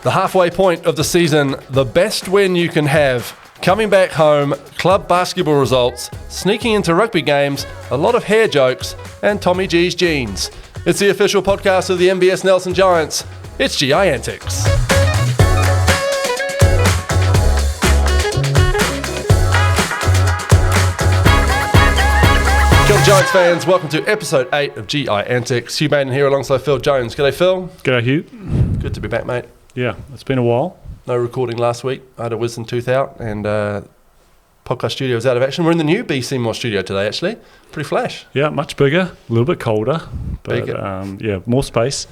The halfway point of the season, the best win you can have. Coming back home, club basketball results, sneaking into rugby games, a lot of hair jokes, and Tommy G's jeans. It's the official podcast of the NBS Nelson Giants. It's G.I.Antics. Kia ora Giants fans, welcome to episode 8 of G.I.Antics. Hugh Beynon here alongside Phill Jones. G'day Phill. G'day Hugh. Good to be back, mate. Yeah, it's been a while. No recording last week. I had a wisdom tooth out and podcast studio was out of action. We're in the new BeSeenMore studio today, actually. Pretty flash. Yeah, much bigger, a little bit colder, but yeah, more space.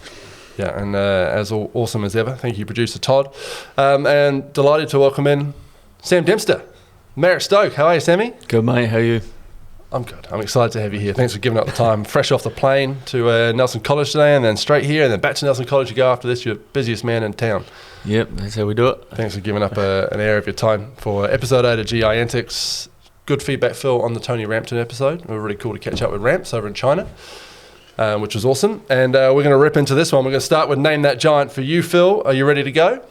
Yeah, and as awesome as ever. Thank you, producer Todd. And delighted to welcome in Sam Dempster, Mayor of Stoke. How are you, Sammy? Good, mate. How are you? I'm good. I'm excited to have you here. Thanks for giving up the time. Fresh off the plane to Nelson College today and then straight here and then back to Nelson College you go after this. You're the busiest man in town. Yep, that's how we do it. Thanks for giving up an hour of your time for episode 8 of G.I.Antics. Good feedback, Phill, on the Tony Rampton episode. It was really cool to catch up with Ramps over in China, which was awesome. And we're going to rip into this one. We're going to start with Name That Giant for you, Phill. Are you ready to go?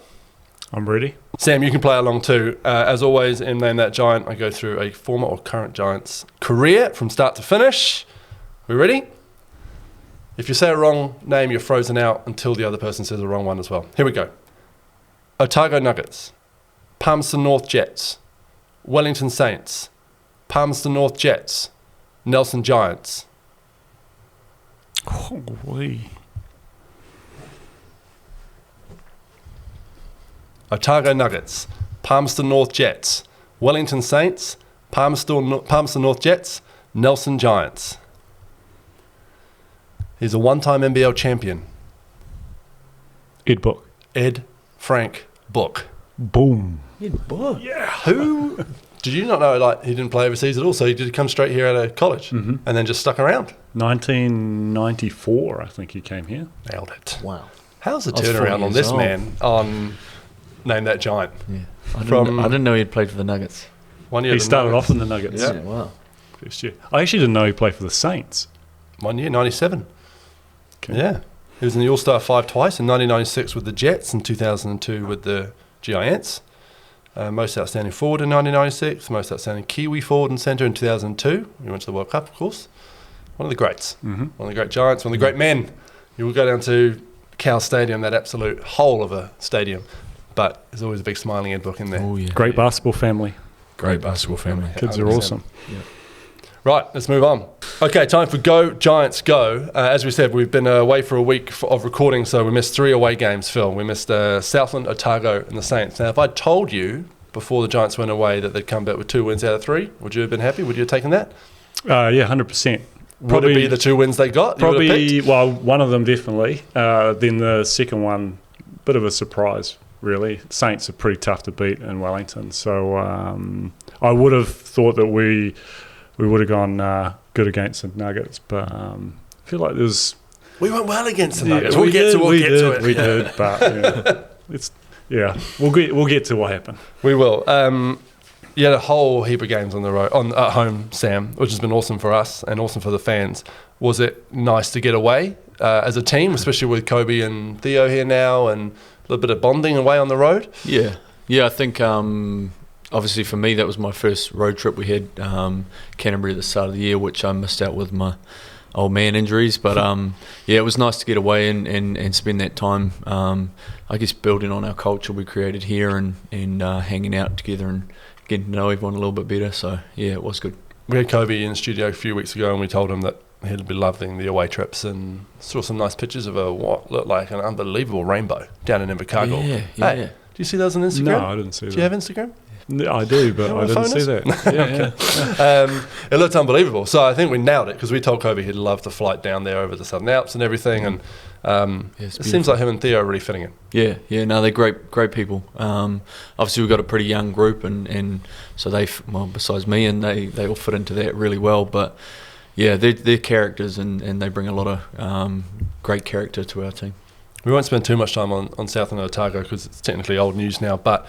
I'm ready. Sam, you can play along too. As always, in Name That Giant, I go through a former or current Giant's career from start to finish. We ready? If you say a wrong name, you're frozen out until the other person says the wrong one as well. Here we go. Otago Nuggets, Palmerston North Jets, Wellington Saints, Palmerston North Jets, Nelson Giants. Holy. Otago Nuggets, Palmerston North Jets, Wellington Saints, Palmerston North Jets, Nelson Giants. He's a one-time NBL champion. Ed Book. Ed Frank Book. Boom. Ed Book? Yeah. Who? Did you not know, like, he didn't play overseas at all, so he did come straight here out of college and then just stuck around? 1994, I think he came here. Nailed it. Wow. How's the I was 40 turnaround on this years old. man on Name That Giant? Yeah. I didn't know he'd played for the Nuggets. 1 year. He started off in the Nuggets. Yeah. Wow. First year. I actually didn't know he played for the Saints. 1 year, 97. Okay. Yeah. He was in the All-Star 5 twice, in 1996 with the Jets, in 2002 with the Giants. Most outstanding forward in 1996, most outstanding Kiwi forward and centre in 2002. He went to the World Cup, of course. One of the greats. One of the great Giants, one of the great men. You will go down to Cal Stadium, that absolute hole of a stadium. But there's always a big smiling Ed Book in there. Oh, yeah. Great basketball family. Great basketball family. Kids are 100%. awesome. Yeah. Right, let's move on. Okay, time for Go Giants Go. As we said, we've been away for a week of recording, so we missed 3 away games, Phill. We missed Southland, Otago, and the Saints. Now, if I told you before the Giants went away that they'd come back with 2 wins out of 3, would you have been happy? Would you have taken that? Yeah, 100%. Would it be the 2 wins they got? Probably, well, one of them definitely. Then the second one, bit of a surprise, really. Saints are pretty tough to beat in Wellington. So I would have thought that we would have gone good against the Nuggets. But I feel like there's... We went well against the Nuggets. Yeah, We'll get to it. We did, but we'll get to what happened. We will. You had a whole heap of games on the road, at home, Sam, which has been awesome for us and awesome for the fans. Was it nice to get away as a team, especially with Kobe and Theo here now, and a little bit of bonding away on the road? Yeah. I think obviously for me that was my first road trip. We had Canterbury at the start of the year, which I missed out with my old man injuries. But yeah, it was nice to get away and spend that time, I guess, building on our culture we created here and hanging out together and getting to know everyone a little bit better. So yeah, it was good. We had Kobe in the studio a few weeks ago and we told him that he'd be loving the away trips and saw some nice pictures of what looked like an unbelievable rainbow down in Invercargill. Yeah. Hey, do you see those on Instagram? No, I didn't see that. Do you have Instagram? No, I do, but I didn't see that. Yeah. It looked unbelievable. So I think we nailed it because we told Kobe he'd love the flight down there over the Southern Alps and everything. And it seems like him and Theo are really fitting in. Yeah. No, they're great people. Obviously, we've got a pretty young group, and so besides me, and they all fit into that really well. But yeah, they're characters, and they bring a lot of great character to our team. We won't spend too much time on Southland Otago because it's technically old news now, but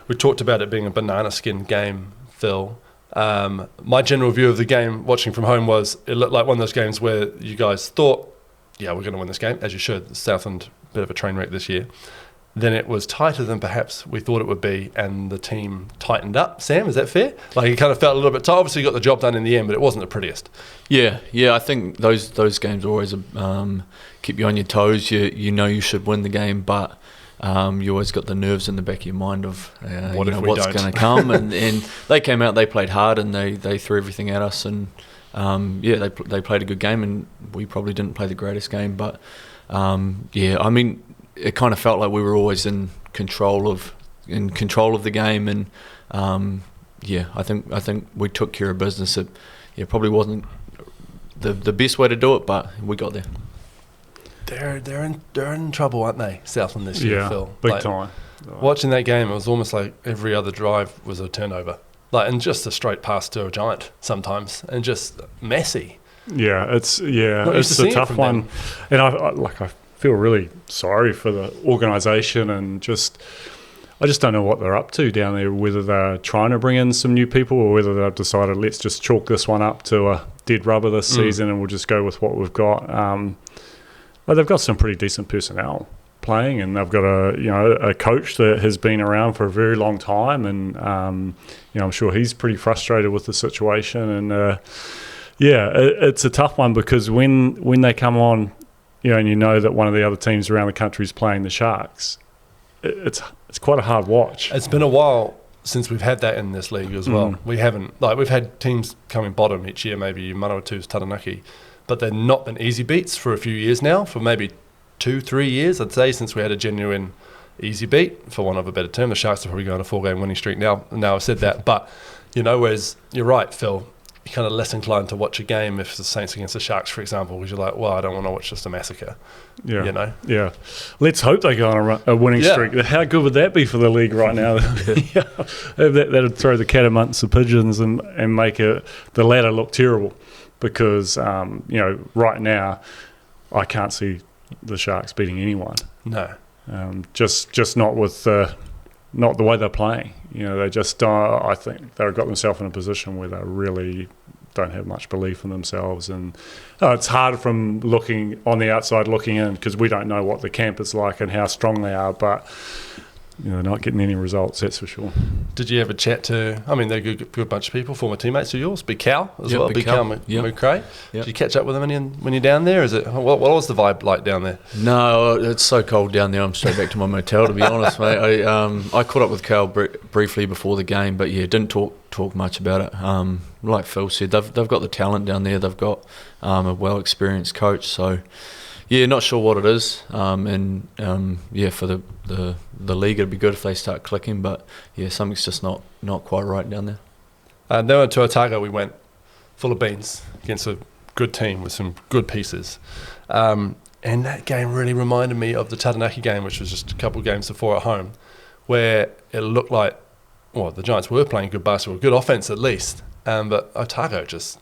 we talked about it being a banana skin game, Phill. My general view of the game watching from home was it looked like one of those games where you guys thought, yeah, we're going to win this game, as you should. Southland, bit of a train wreck this year. then it was tighter than perhaps we thought it would be, and the team tightened up. Sam, is that fair? Like, it kind of felt a little bit tight. Obviously, you got the job done in the end, but it wasn't the prettiest. Yeah. I think those games always keep you on your toes. You know you should win the game, but you always got the nerves in the back of your mind of what's going to come. and they came out, they played hard, and they threw everything at us. And they played a good game, and we probably didn't play the greatest game, but I mean, it kind of felt like we were always in control of the game, and I think we took care of business. It probably wasn't the best way to do it, but we got there. They're in trouble, aren't they, Southland this year, Phil? Big time. Watching that game, it was almost like every other drive was a turnover, and just a straight pass to a giant sometimes, and just messy. Yeah, it's a tough one, and I feel really sorry for the organisation, and I just don't know what they're up to down there, whether they're trying to bring in some new people or whether they've decided, let's just chalk this one up to a dead rubber this season and we'll just go with what we've got. But they've got some pretty decent personnel playing, and they've got a coach that has been around for a very long time, and I'm sure he's pretty frustrated with the situation. And it's a tough one, because when they come on, and you know that one of the other teams around the country is playing the Sharks, it's quite a hard watch. It's been a while since we've had that in this league as well. We haven't, we've had teams coming bottom each year, maybe Manawatu's Taranaki, but they've not been easy beats for a few years now, for maybe 2-3 years, I'd say, since we had a genuine easy beat, for want of a better term. The Sharks are probably going on a 4-game winning streak now I've said that. But, whereas you're right, Phil, you're kind of less inclined to watch a game if the Saints against the Sharks, for example, because you're like, well, I don't want to watch just a massacre. Yeah. Yeah. Let's hope they go on a winning streak. How good would that be for the league right now? That'd throw the cat amongst the pigeons and make the ladder look terrible, because, right now I can't see the Sharks beating anyone. No. Just not with not the way they're playing. They just I think they've got themselves in a position where they really don't have much belief in themselves, and it's hard from looking on the outside looking in, because we don't know what the camp is like and how strong they are, but they're not getting any results, that's for sure. Did you ever chat to, they're a good bunch of people, former teammates of yours, Big Cal as well, Big Cal McRae? Did you catch up with them when you're down there? What was the vibe like down there? No, it's so cold down there, I'm straight back to my motel, to be honest, mate. I caught up with Cal briefly before the game, but didn't talk much about it. Like Phill said, they've got the talent down there, they've got a well-experienced coach, so not sure what it is, for the league it'd be good if they start clicking, but something's just not quite right down there. Then to Otago we went, full of beans, against a good team with some good pieces, and that game really reminded me of the Taranaki game, which was just a couple of games before at home, where it looked like, the Giants were playing good basketball, good offense at least, but Otago just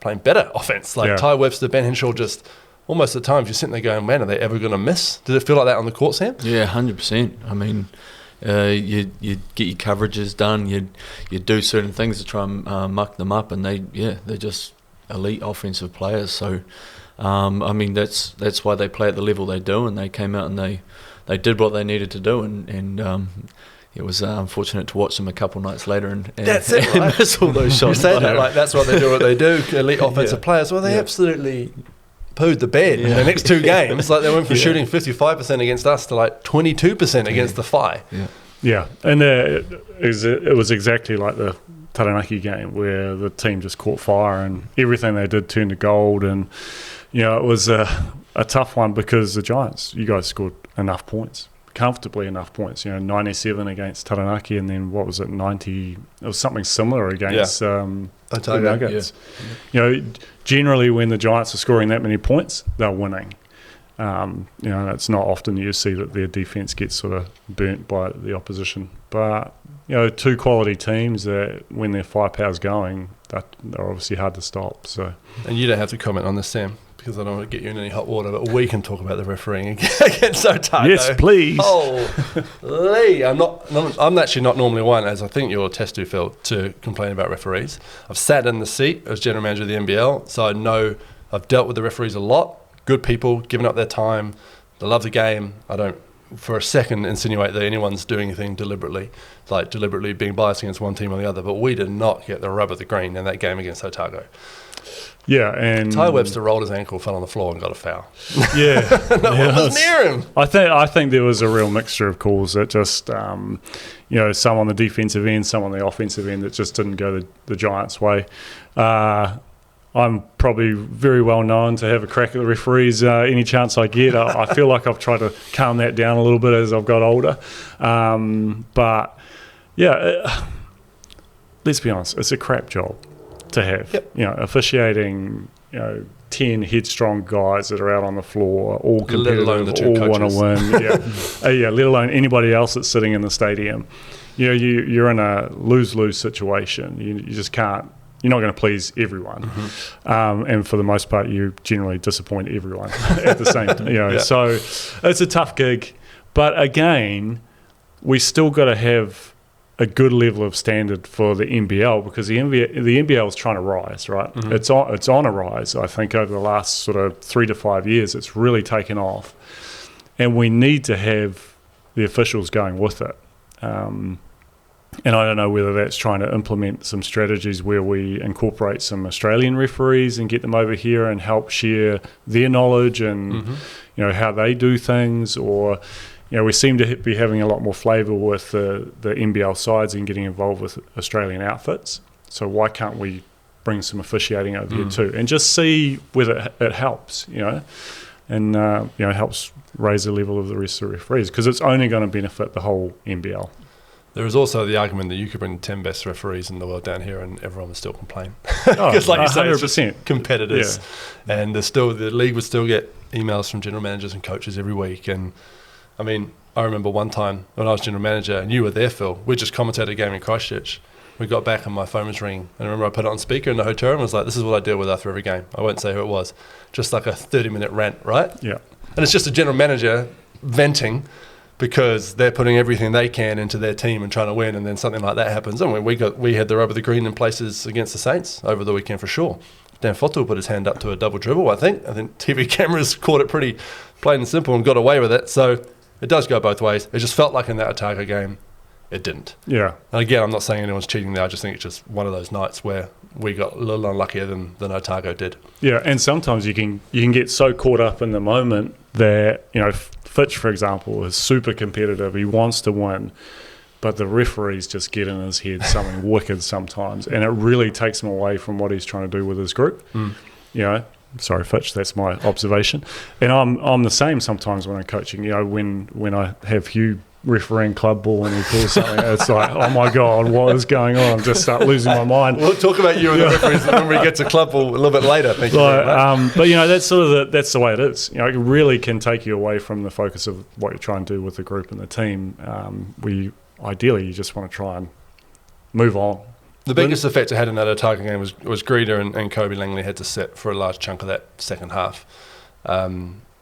playing better offense, Ty Webster, Ben Henshaw, just almost at times you're sitting there going, man, are they ever going to miss? Did it feel like that on the court, Sam? Yeah, 100%. You get your coverages done, you do certain things to try and muck them up, and they're just elite offensive players. So, that's why they play at the level they do, and they came out and they did what they needed to do, and it was unfortunate to watch them a couple nights later and that's it, right? Miss all those shots. You say that that's what they do, elite offensive players. Well, they absolutely pooed the bed in the next two games. They went from shooting 55% against us to 22% against the Phi. Yeah, and it was exactly like the Taranaki game, where the team just caught fire and everything they did turned to gold. And it was a tough one, because the Giants, you guys scored enough points, comfortably enough points. 97 against Taranaki, and then what was it, 90? It was something similar against the Nuggets. Generally when the Giants are scoring that many points, they're winning. It's not often you see that their defence gets sort of burnt by the opposition. But two quality teams that when their firepower's going, they're obviously hard to stop. So, and you don't have to comment on this, Sam, because I don't want to get you in any hot water, but we can talk about the refereeing against Otago. Yes, please. Holy! I'm actually not normally one, as I think you'll attest to, Phil, to complain about referees. I've sat in the seat as general manager of the NBL, so I know I've dealt with the referees a lot. Good people, giving up their time. They love the game. I don't for a second insinuate that anyone's doing anything deliberately, like deliberately being biased against one team or the other, but we did not get the rub of the green in that game against Otago. Yeah, and Ty Webster rolled his ankle, fell on the floor and got a foul. Yeah. No one was near him. I think there was a real mixture of calls that just, some on the defensive end, some on the offensive end that just didn't go the Giants' way. I'm probably very well known to have a crack at the referees any chance I get. I feel like I've tried to calm that down a little bit as I've got older. But, yeah, let's be honest, it's a crap job to have. Yep. Officiating, 10 headstrong guys that are out on the floor, all competitive, let alone the two all want to coaches. win. Let alone anybody else that's sitting in the stadium. You're in a lose-lose situation. You just can't. You're not going to please everyone, and for the most part, you generally disappoint everyone at the same time. Yeah. So it's a tough gig, but again, we still got to have a good level of standard for the NBL, because the NBL is trying to rise, right? Mm-hmm. It's on a rise. I think over the last sort of 3 to 5 years, it's really taken off, and we need to have the officials going with it. And I don't know whether that's trying to implement some strategies where we incorporate some Australian referees and get them over here and help share their knowledge and how they do things, or we seem to be having a lot more flavour with the NBL sides and getting involved with Australian outfits. So why can't we bring some officiating over here too, and just see whether it helps, and helps raise the level of the rest of the referees, because it's only going to benefit the whole NBL. There is also the argument that you could bring the 10 best referees in the world down here and everyone would still complain. Because like you say, it's just competitors. Yeah. And the league would still get emails from general managers and coaches every week. And I mean, I remember one time when I was general manager and you were there, Phill, we just commentated a game in Christchurch. We got back and my phone was ringing. And I remember I put it on speaker in the hotel and was like, this is what I deal with after every game. I won't say who it was. Just like a 30-minute rant, right? Yeah. And it's just a general manager venting, because they're putting everything they can into their team and trying to win, and then something like that happens. I mean, we had the rub of the green in places against the Saints over the weekend for sure. Dan Fotu put his hand up to a double dribble, I think. TV cameras caught it pretty plain and simple and got away with it. So it does go both ways. It just felt like in that Otago game, it didn't. Yeah. And again, I'm not saying anyone's cheating there. I just think it's just one of those nights where we got a little unluckier than Otago did. Yeah, and sometimes you can get so caught up in the moment that, Fitch, for example, is super competitive. He wants to win, but the referees just get in his head something wicked sometimes, and it really takes him away from what he's trying to do with his group. Sorry, Fitch, that's my observation. And I'm the same sometimes when I'm coaching. When I have Hugh refereeing club ball and he calls something, it's like, oh my God, what is going on? I just start losing my mind. We'll talk about you and the referees when we get to club ball a little bit later. Thank you very much. But that's sort of that's the way it is. It really can take you away from the focus of what you're trying to do with the group and the team. Ideally you just want to try and move on. The biggest effect it had in that Otago game was Greeder and Kobe Langley had to sit for a large chunk of that second half.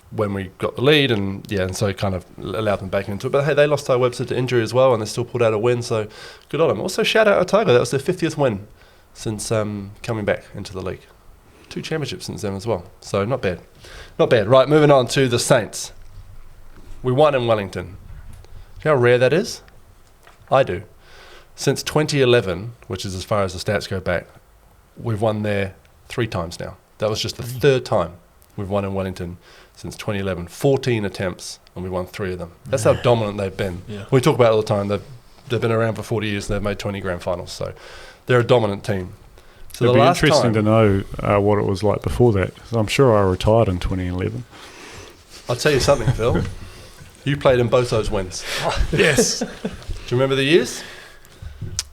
When we got the lead, and so it kind of allowed them back into it. But hey, they lost Ty Webster to injury as well, and they still pulled out a win, so good on them. Also, shout out Otago, that was their 50th win since coming back into the league. 2 championships since then as well, so not bad. Not bad. Right, moving on to the Saints. We won in Wellington. Do you know how rare that is? I do. Since 2011, which is as far as the stats go back, we've won there 3 times now. That was just the 3rd time we've won in Wellington since 2011. 14 attempts, and we won 3 of them. That's how dominant they've been. Yeah. We talk about it all the time. They've been around for 40 years, and they've made 20 grand finals. So they're a dominant team. So it'd be interesting to know what it was like before that. I'm sure I retired in 2011. I'll tell you something, Phill. You played in both those wins. Yes. Do you remember the years?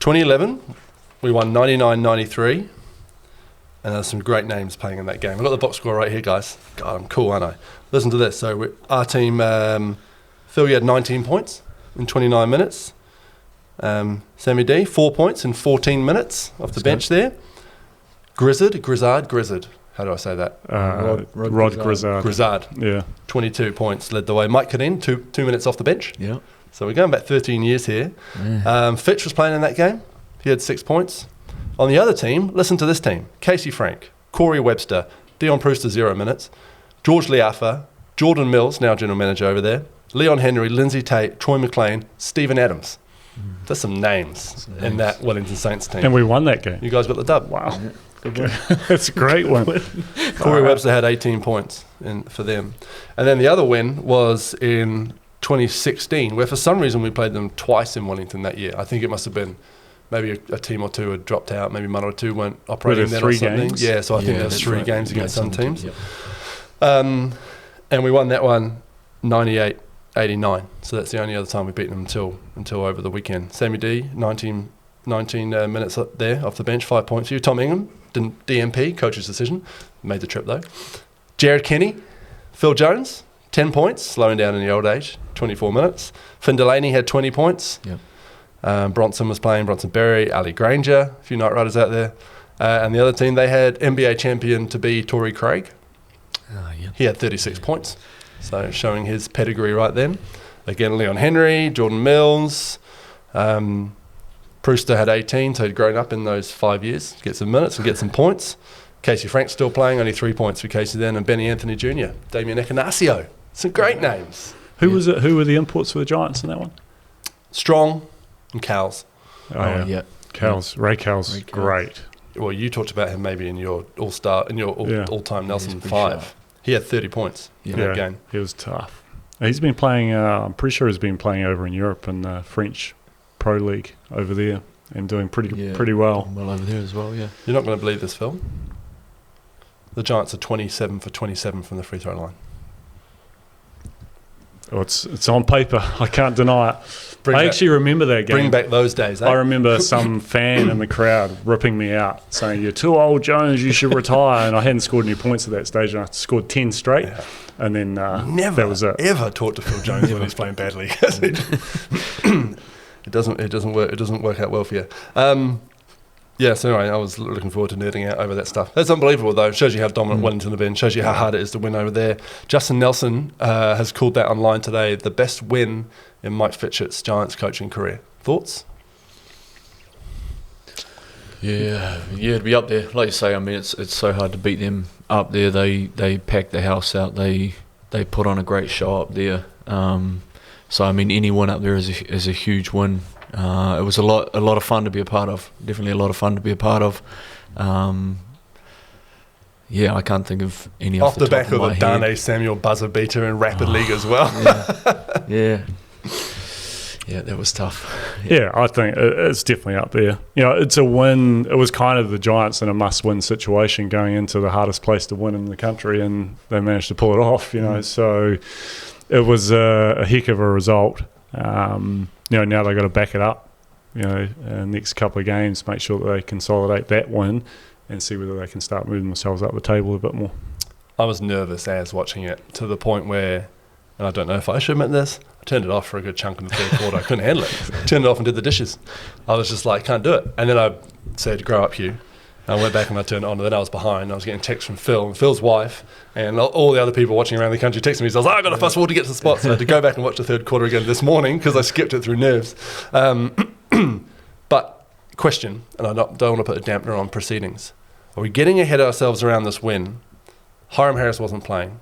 2011, we won 99-93. And there's some great names playing in that game. I've got the box score right here, guys. God, I'm cool, aren't I? Listen to this. So our team, Phill, you had 19 points in 29 minutes. Sammy D, 4 points in 14 minutes off the bench there. Grizzard. How do I say that? Rod Grizzard. Yeah. 22 points led the way. Mike Cadine, 2 minutes off the bench. Yeah. So we're going back 13 years here. Yeah. Fitch was playing in that game. He had 6 points. On the other team, listen to this team. Casey Frank, Corey Webster, Dion Brewster, 0 minutes. George Liafa, Jordan Mills, now general manager over there, Leon Henry, Lindsay Tate, Troy McLean, Stephen Adams. There's some names in that Wellington Saints team. And we won that game. You guys got the dub. Wow. That's a great one. Corey Webster had 18 points for them. And then the other win was in 2016, where for some reason we played them twice in Wellington that year. I think it must have been maybe a team or two had dropped out, maybe one or two weren't operating then or something. Games? Yeah, so I think there was 3 games against some teams. Yep. And we won that one 98-89. So that's the only other time we've beaten them until over the weekend. Sammy D, 19 minutes up there off the bench, 5 points for you. Tom Ingham, DMP, coach's decision, made the trip though. Jared Kenny, Phill Jones, 10 points, slowing down in the old age, 24 minutes. Finn Delaney had 20 points. Yep. Bronson was playing, Bronson Berry, Ali Granger, a few night riders out there. And the other team, they had NBA champion to be Torrey Craig. Yep. He had 36 points, so showing his pedigree right then. Again, Leon Henry, Jordan Mills, Brewster had 18, so he'd grown up in those 5 years, get some minutes and get some points. Casey Frank's still playing, only 3 points for Casey then, and Benny Anthony Jr., Damien Echinaccio. Some great names. Who was it? Who were the imports for the Giants in that one? Strong and Cowles. Yeah. Cowles. Ray Cowles, great. Well, you talked about him maybe in your all-time Nelson pretty 5. sharp. He had 30 points in that game. He was tough. He's been playing, I'm pretty sure he's been playing over in Europe in the French Pro League over there and doing pretty well. Well over there as well, yeah. You're not going to believe this, Phill. The Giants are 27 for 27 from the free throw line. Oh, it's on paper. I can't deny it. I actually remember that game. Bring back those days, eh? I remember some fan in the crowd ripping me out, saying, "You're too old, Jones. You should retire." And I hadn't scored any points at that stage, and I scored 10 straight. Yeah. And then never that was it. Ever talk to Phill Jones when he's playing badly. It doesn't work out well for you. So anyway, I was looking forward to nerding out over that stuff. That's unbelievable, though. It shows you how dominant Wellington have been. Shows you how hard it is to win over there. Justin Nelson has called that online today the best win in Mike Fitchett's Giants coaching career. Thoughts? Yeah, to be up there, like you say. I mean, it's so hard to beat them up there. They pack the house out. They put on a great show up there. So I mean, any win up there is a huge win. It was a lot of fun to be a part of. Definitely a lot of fun to be a part of. I can't think of any off the back of a Dane Samuel buzzer beater in Rapid League as well. Yeah, that was tough. Yeah, I think it's definitely up there. It's a win. It was kind of the Giants in a must-win situation going into the hardest place to win in the country, and they managed to pull it off. So it was a heck of a result. Now they've got to back it up. Next couple of games, make sure that they consolidate that win and see whether they can start moving themselves up the table a bit more. I was nervous as watching it to the point where, and I don't know if I should admit this, I turned it off for a good chunk in the third quarter. I couldn't handle it. Turned it off and did the dishes. I was just like, can't do it. And then I said, grow up, Hugh. And I went back and I turned it on, and then I was behind. I was getting texts from Phill and Phil's wife and all the other people watching around the country texting me. So I was like, I've got to fast forward to get to the spot. So I had to go back and watch the third quarter again this morning because I skipped it through nerves. But question, and I don't want to put a dampener on proceedings. Are we getting ahead of ourselves around this win? Hiram Harris wasn't playing.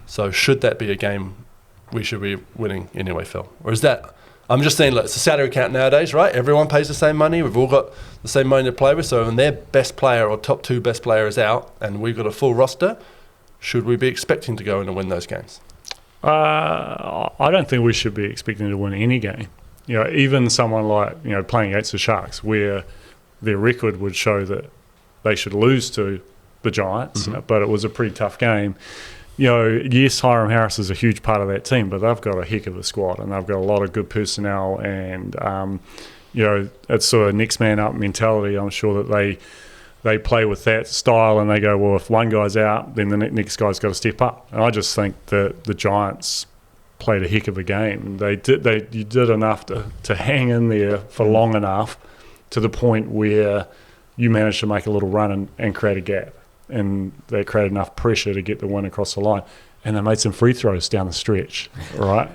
So should that be a game we should be winning anyway, Phill? Or is that... I'm just saying, look, it's a salary cap nowadays, right? Everyone pays the same money. We've all got the same money to play with. So when their best player or top 2 best player is out and we've got a full roster, should we be expecting to go in and win those games? I don't think we should be expecting to win any game. Even someone like, playing against the Sharks, where their record would show that they should lose to the Giants, but it was a pretty tough game. Yes, Hiram Harris is a huge part of that team, but they've got a heck of a squad and they've got a lot of good personnel and, it's sort of next man up mentality. I'm sure that they play with that style and they go, well, if one guy's out, then the next guy's got to step up. And I just think that the Giants played a heck of a game. You did enough to hang in there for long enough to the point where you managed to make a little run and create a gap. And they created enough pressure to get the win across the line. and they made some free throws down the stretch, right?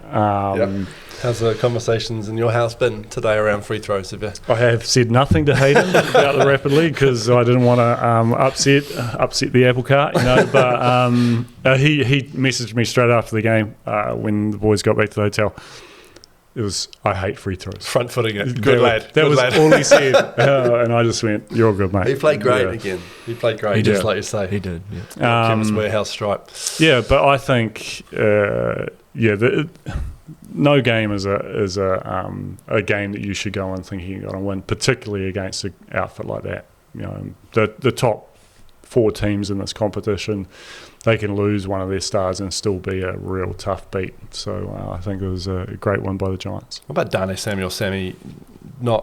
How's the conversations in your house been today around free throws? Have you? I have said nothing to Hayden about the Rapid League because I didn't want to upset the apple cart, but he messaged me straight after the game when the boys got back to the hotel. It was, I hate free throws. Front footing it. Good lad. That was all he said. And I just went, you're good, mate. He played great again. He played great, just like you say. He did, yeah. Chemist Warehouse stripe. Yeah, but I think, no game is a game that you should go in thinking you're going to win, particularly against an outfit like that. The top 4 teams in this competition, they can lose one of their stars and still be a real tough beat. So I think it was a great one by the Giants. What about Dane Samuel? Sammy, I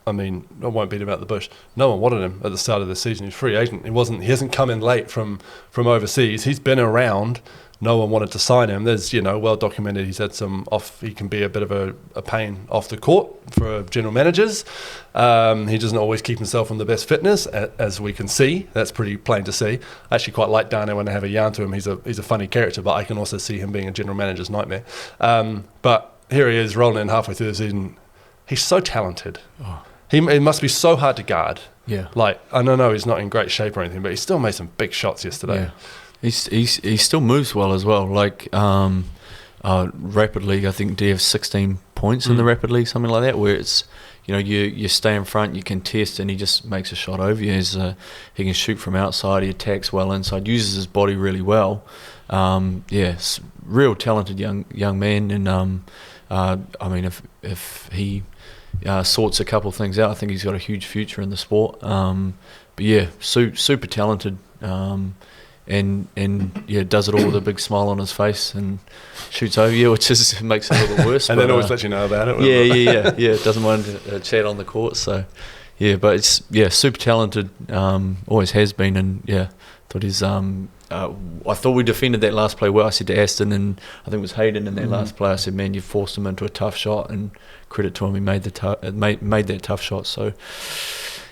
won't beat about the bush. No one wanted him at the start of the season. He's a free agent. He hasn't come in late from overseas. He's been around. No one wanted to sign him. There's, well documented. He's had he can be a bit of a pain off the court for general managers. He doesn't always keep himself on the best fitness, as we can see. That's pretty plain to see. I actually quite like Dane when I have a yarn to him. He's a funny character, but I can also see him being a general manager's nightmare. But here he is rolling in halfway through the season. He's so talented. Oh. It must be so hard to guard. Yeah. I don't know, he's not in great shape or anything, but he still made some big shots yesterday. Yeah. He still moves well as well. Rapid League, I think, do you have 16 points in the Rapid League, something like that, where it's, you stay in front, you contest, and he just makes a shot over you. He can shoot from outside, he attacks well inside, uses his body really well. Real talented young man, and if he sorts a couple of things out, I think he's got a huge future in the sport. Super talented. And does it all with a big smile on his face and shoots over you, which makes it a little bit worse. And then always let you know about it. Yeah. Doesn't mind a chat on the court. So, but it's super talented. Always has been, and thought he's. I thought we defended that last play well. I said to Aston and I think it was Hayden in that last play. I said, man, you forced him into a tough shot, and credit to him, he made that tough shot. So.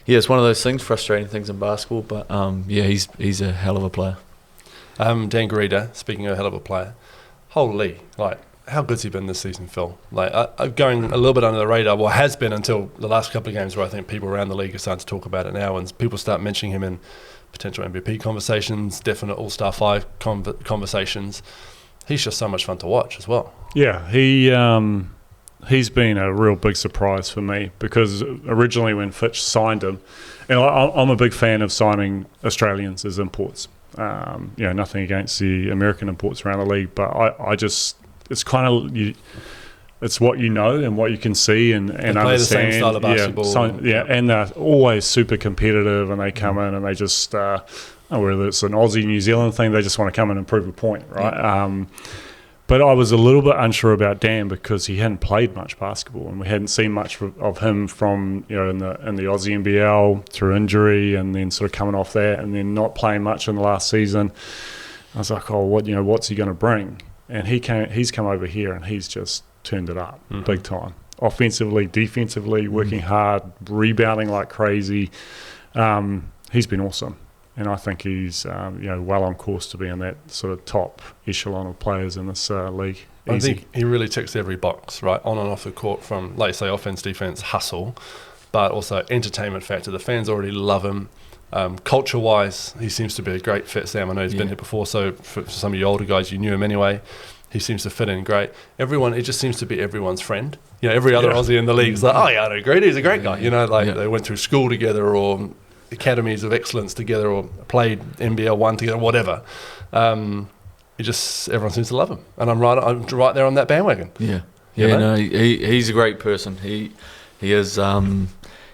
Yeah, it's one of those things, frustrating things in basketball, but he's a hell of a player. Dan Garida, speaking of a hell of a player, holy, how good's he been this season, Phill? Going a little bit under the radar, has been until the last couple of games where I think people around the league are starting to talk about it now, and people start mentioning him in potential MVP conversations, definite All-Star 5 conversations. He's just so much fun to watch as well. Yeah, he's been a real big surprise for me because originally when Fitch signed him, and I'm a big fan of signing Australians as imports. Nothing against the American imports around the league, but I just, it's kind of, it's what you know and what you can see and they understand. Play the same style of basketball. And they're always super competitive, and they come in and they just, whether it's an Aussie, New Zealand thing, they just want to come in and prove a point, right? Yeah. But I was a little bit unsure about Dan because he hadn't played much basketball, and we hadn't seen much of him from in the Aussie NBL through injury, and then sort of coming off that, and then not playing much in the last season. I was like, what's he going to bring? And he's come over here and he's just turned it up big time, offensively, defensively, working hard, rebounding like crazy. He's been awesome. And I think he's well on course to be in that sort of top echelon of players in this league. Easy. I think he really ticks every box, right, on and off the court, from, like you say, offense, defense, hustle, but also entertainment factor. The fans already love him. Culture-wise, he seems to be a great fit, Sam. I know he's been here before, so for some of you older guys, you knew him anyway. He seems to fit in great. It just seems to be everyone's friend. Every other Aussie in the league is like, I know Greedy, he's a great guy. They went through school together or academies of excellence together or played NBL 1 together, whatever. Everyone seems to love him, and I'm right there on that bandwagon. He's a great person. He is, and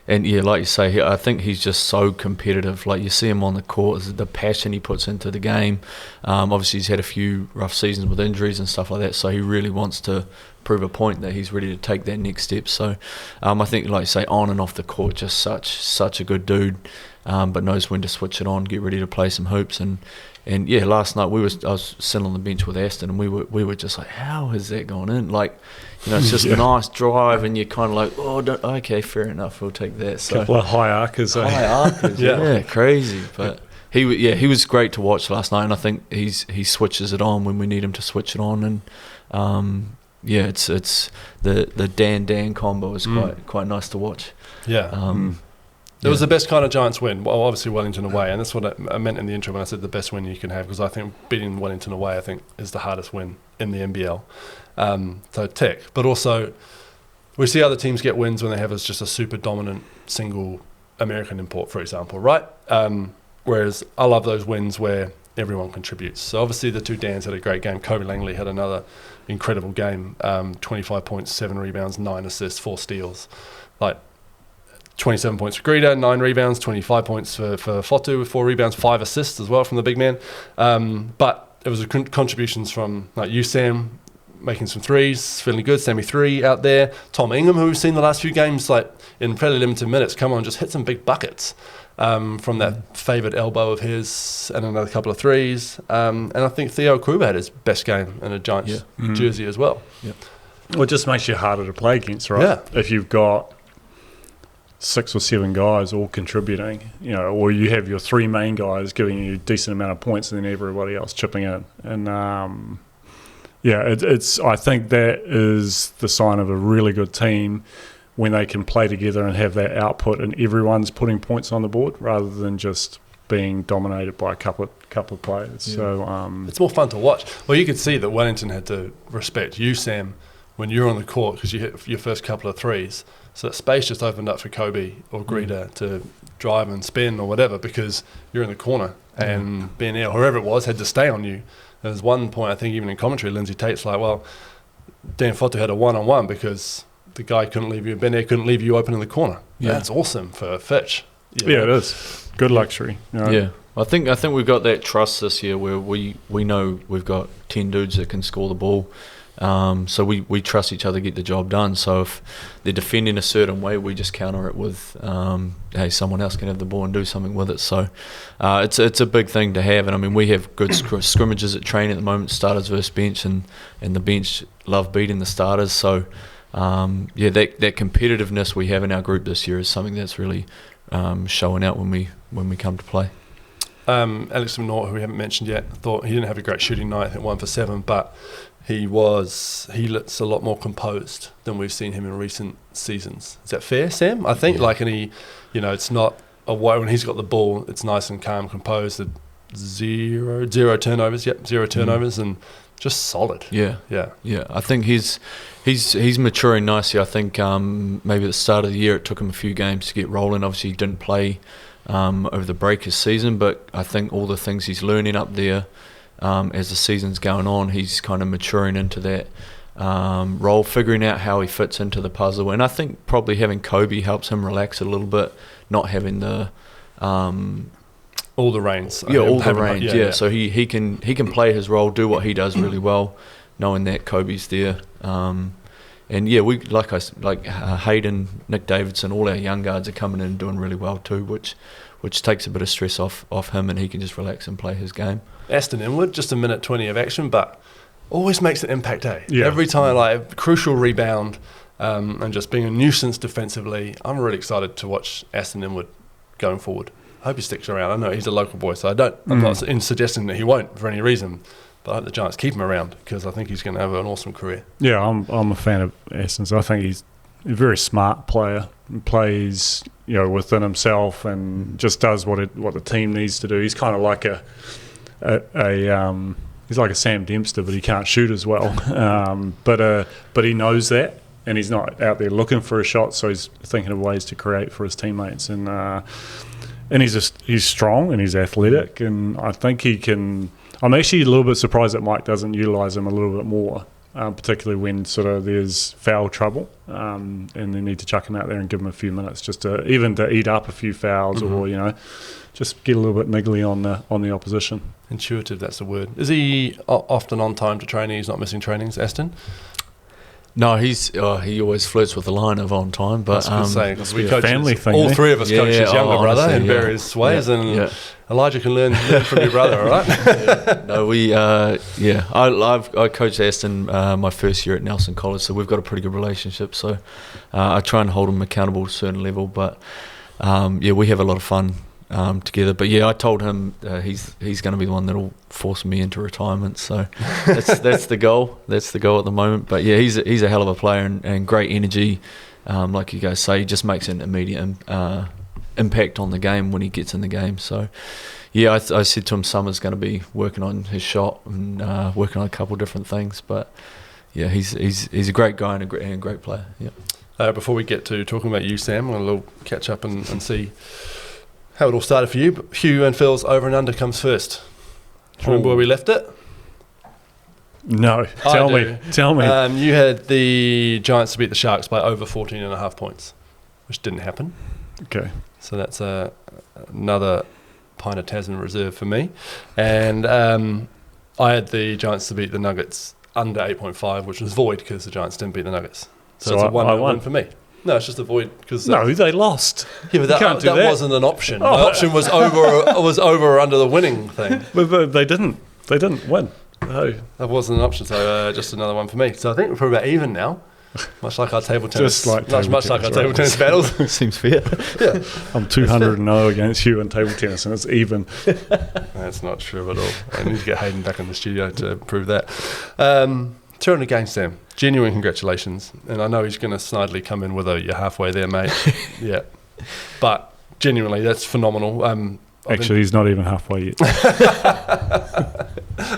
like you say, I think he's just so competitive. Like, you see him on the court, the passion he puts into the game. Obviously he's had a few rough seasons with injuries and stuff like that, so he really wants to prove a point that he's ready to take that next step. So I think, like you say, on and off the court, just such a good dude, but knows when to switch it on, get ready to play some hoops. And last night I was sitting on the bench with Aston, and we were just like, how has that gone in? Like, it's just a nice drive, and you're kind of like, okay, fair enough, we'll take that. So a couple of high arcers. Crazy. But he was great to watch last night, and I think he switches it on when we need him to switch it on, and it's the Dan combo is quite nice to watch. It was the best kind of Giants win. Well, obviously Wellington away, and that's what I meant in the intro when I said the best win you can have, because I think beating Wellington away, I think, is the hardest win in the NBL. So tech, but also we see other teams get wins when they have just a super dominant single American import, for example, right? Whereas I love those wins where everyone contributes. So obviously the two Dans had a great game. Kobe Langley had another incredible game, 25 points, 7 rebounds, 9 assists, 4 steals. Like 27 points for Greta, 9 rebounds, 25 points for Fotu with 4 rebounds, 5 assists as well from the big man. But it was contributions from like you, Sam, making some threes, feeling good. Sammy 3 out there. Tom Ingham, who we've seen the last few games, like in fairly limited minutes, come on, just hit some big buckets from that favoured elbow of his and another couple of threes. And I think Theo Kruber had his best game in a Giants jersey as well. Yeah. Well, it just makes you harder to play against, right? Yeah. If you've got 6 or 7 guys all contributing, or you have your 3 main guys giving you a decent amount of points and then everybody else chipping in. And it's I think that is the sign of a really good team when they can play together and have that output and everyone's putting points on the board rather than just being dominated by a couple of players. Yeah. So it's more fun to watch. Well, you could see that Wellington had to respect you, Sam, when you're on the court because you hit your first couple of threes. So that space just opened up for Kobe or Greta to drive and spin or whatever because you're in the corner and Ben or whoever it was had to stay on you. There's one point, I think even in commentary, Lindsay Tate's like, well, Dan Fotu had a one-on-one because the guy couldn't leave you, Ben Air couldn't leave you open in the corner. Yeah. That's awesome for Fitch. Yeah, it is. Good luxury. Yeah. I think we've got that trust this year where we know we've got 10 dudes that can score the ball. So we trust each other to get the job done. So if they're defending a certain way, we just counter it with, hey, someone else can have the ball and do something with it. So it's a big thing to have. And I mean, we have good scrimmages at training at the moment, starters versus bench, and the bench love beating the starters. So that competitiveness we have in our group this year is something that's really showing out when we come to play. Alex Mnor, who we haven't mentioned yet, thought he didn't have a great shooting night, I think 1 for 7, but he looks a lot more composed than we've seen him in recent seasons. Is that fair, Sam? I think and he, it's not a way when he's got the ball, it's nice and calm, composed, zero turnovers, zero turnovers and just solid. Yeah. I think he's maturing nicely. I think maybe at the start of the year it took him a few games to get rolling. Obviously he didn't play over the break this season, but I think all the things he's learning up there as the season's going on, he's kind of maturing into that role, figuring out how he fits into the puzzle. And I think probably having Kobe helps him relax a little bit, not having the all the reins. All the reins. Yeah. So he can play his role, do what he does really well, knowing that Kobe's there. And we like Hayden, Nick Davidson, all our young guards are coming in and doing really well too, which takes a bit of stress off him, and he can just relax and play his game. Aston Inwood, just a minute 20 of action, but always makes an impact, Yeah. Every time, like a crucial rebound, and just being a nuisance defensively. I'm really excited to watch Aston Inwood going forward. I hope he sticks around. I know he's a local boy, so I'm not suggesting that he won't for any reason. But I hope the Giants keep him around because I think he's going to have an awesome career. Yeah, I'm a fan of Aston's. I think he's a very smart player. He plays, within himself and just does what the team needs to do. He's kind of like he's like a Sam Dempster, but he can't shoot as well. But he knows that, and he's not out there looking for a shot. So he's thinking of ways to create for his teammates, and he's strong and he's athletic, and I think he can. I'm actually a little bit surprised that Mike doesn't utilise him a little bit more, particularly when sort of there's foul trouble, and they need to chuck him out there and give him a few minutes just to eat up a few fouls, or just get a little bit niggly on the opposition. Intuitive, that's the word. Is he often on time to training? He's not missing trainings, Aston? No, he always flirts with the line of on time. But I was going to say, because we coach family thing. All three of us coach his younger brother in honestly, various ways, and Elijah can learn from your brother, all right? No, I coached Aston my first year at Nelson College, so we've got a pretty good relationship. So I try and hold him accountable to a certain level, but we have a lot of fun together. But yeah, I told him he's going to be the one that'll force me into retirement. So that's the goal. That's the goal at the moment. But yeah, he's a hell of a player and great energy. Like you guys say, he just makes an immediate impact on the game when he gets in the game. So yeah, I said to him, Summer's going to be working on his shot and working on a couple of different things. But yeah, he's a great guy and a great player. Yeah. Before we get to talking about you, Sam, we'll a little catch up and see how it all started for you. But Hugh and Phil's over and under comes first. Do you remember where we left it? No. Tell me. You had the Giants to beat the Sharks by over 14.5 points, which didn't happen. Okay. So that's another pint of Tasman Reserve for me. And I had the Giants to beat the Nuggets under 8.5, which was void because the Giants didn't beat the Nuggets. So it's a 1-1 win for me. No, it's just a void because no, they lost. Yeah, but that wasn't an option. My option was over or under the winning thing. But they didn't win. No, that wasn't an option. So just another one for me. So I think we're probably about even now. Much like our table tennis. Much like our table tennis battles. Seems fair. Yeah. I'm 200-0 against you in table tennis, and it's even. That's not true at all. I need to get Hayden back in the studio to prove that. 200 games, Sam. Genuine congratulations. And I know he's going to snidely come in with you're halfway there, mate. Yeah. But genuinely, that's phenomenal. Actually, he's not even halfway yet.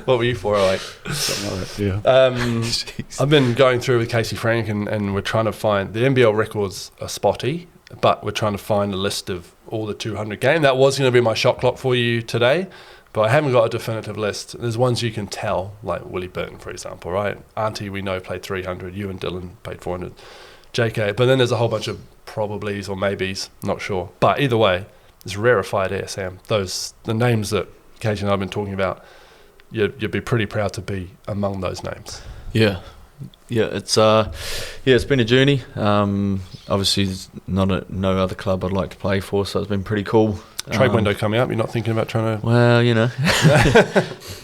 What were you, 408? Something like that, yeah. I've been going through with Casey Frank and we're trying to find... The NBL records are spotty, but we're trying to find a list of all the 200 games. That was going to be my shot clock for you today, but I haven't got a definitive list. There's ones you can tell, like Willie Burton, for example, right? Auntie, we know, played 300. You and Dylan played 400. JK. But then there's a whole bunch of probablys or maybes, not sure. But either way, it's rarefied air, Sam. The names that Casey and I have been talking about, you'd be pretty proud to be among those names. Yeah, it's been a journey. Obviously, there's no other club I'd like to play for, so it's been pretty cool. Trade window coming up. You're not thinking about trying to? Well,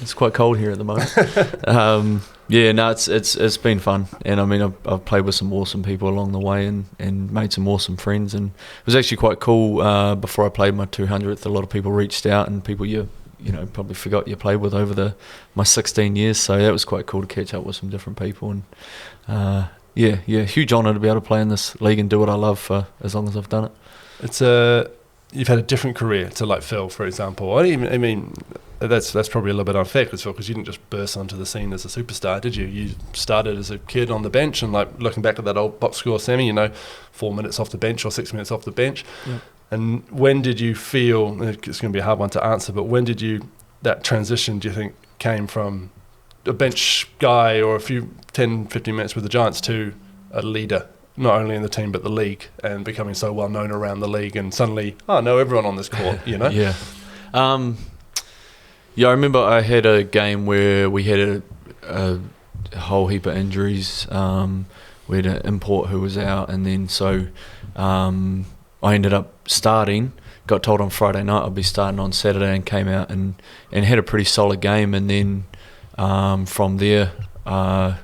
it's quite cold here at the moment. It's been fun, and I mean I've played with some awesome people along the way and made some awesome friends, and it was actually quite cool. Before I played my 200th, a lot of people reached out, and people you probably forgot you played with over my 16 years. So that was quite cool to catch up with some different people, and huge honour to be able to play in this league and do what I love for as long as I've done it. You've had a different career to like Phill, for example. I mean, that's probably a little bit unfair because you didn't just burst onto the scene as a superstar, did you? You started as a kid on the bench, and like looking back at that old box score, Sammy, 4 minutes off the bench or 6 minutes off the bench. Yeah. And when did you feel, it's going to be a hard one to answer, but when did that transition, do you think, came from a bench guy or a few 10, 15 minutes with the Giants to a leader, not only in the team but the league, and becoming so well known around the league, and suddenly, I know everyone on this court, Yeah. I remember I had a game where we had a whole heap of injuries. We had an import who was out, and then so I ended up starting, got told on Friday night I'd be starting on Saturday, and came out and had a pretty solid game. And then from there, I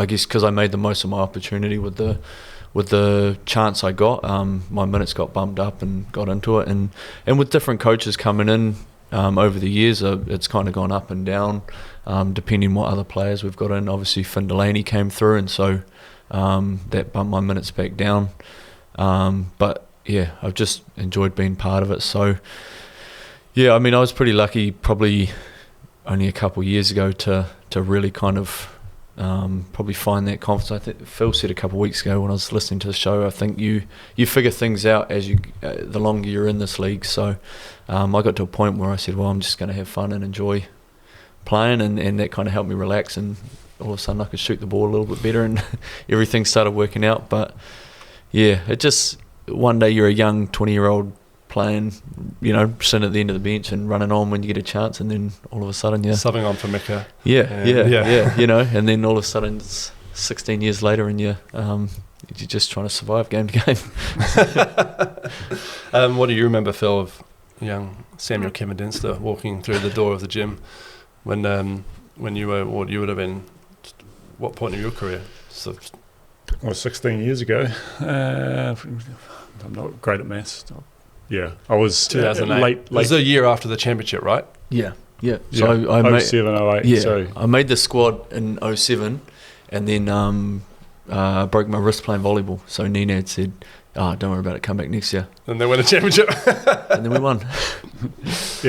guess because I made the most of my opportunity with the chance I got, my minutes got bumped up and got into it. And with different coaches coming in over the years, it's kind of gone up and down, depending on what other players we've got in. Obviously, Finn Delaney came through, and so that bumped my minutes back down. But yeah, I've just enjoyed being part of it. So yeah, I mean, I was pretty lucky probably only a couple of years ago to really kind of probably find that confidence. I think Phill said a couple of weeks ago when I was listening to the show, I think you figure things out as you the longer you're in this league. So I got to a point where I said, well, I'm just going to have fun and enjoy playing, and that kind of helped me relax, and all of a sudden I could shoot the ball a little bit better, and everything started working out. But yeah, it just, one day you're a young 20-year-old playing, sitting at the end of the bench and running on when you get a chance, and then all of a sudden subbing on for Mika. Yeah, and then all of a sudden it's 16 years later, and you're just trying to survive game to game. What do you remember, Phill, of young Samuel Kevin Dempster walking through the door of the gym when you were, what you would have been, what point of your career? So, well, 16 years ago. I'm not great at maths. Yeah, I was 2008. late. It was a year after the championship, right? Yeah. Yeah, So I made 07, 08. Yeah, So I made the squad in 07 and then broke my wrist playing volleyball. So Nina had said, don't worry about it, come back next year. And they won a championship. And then we won.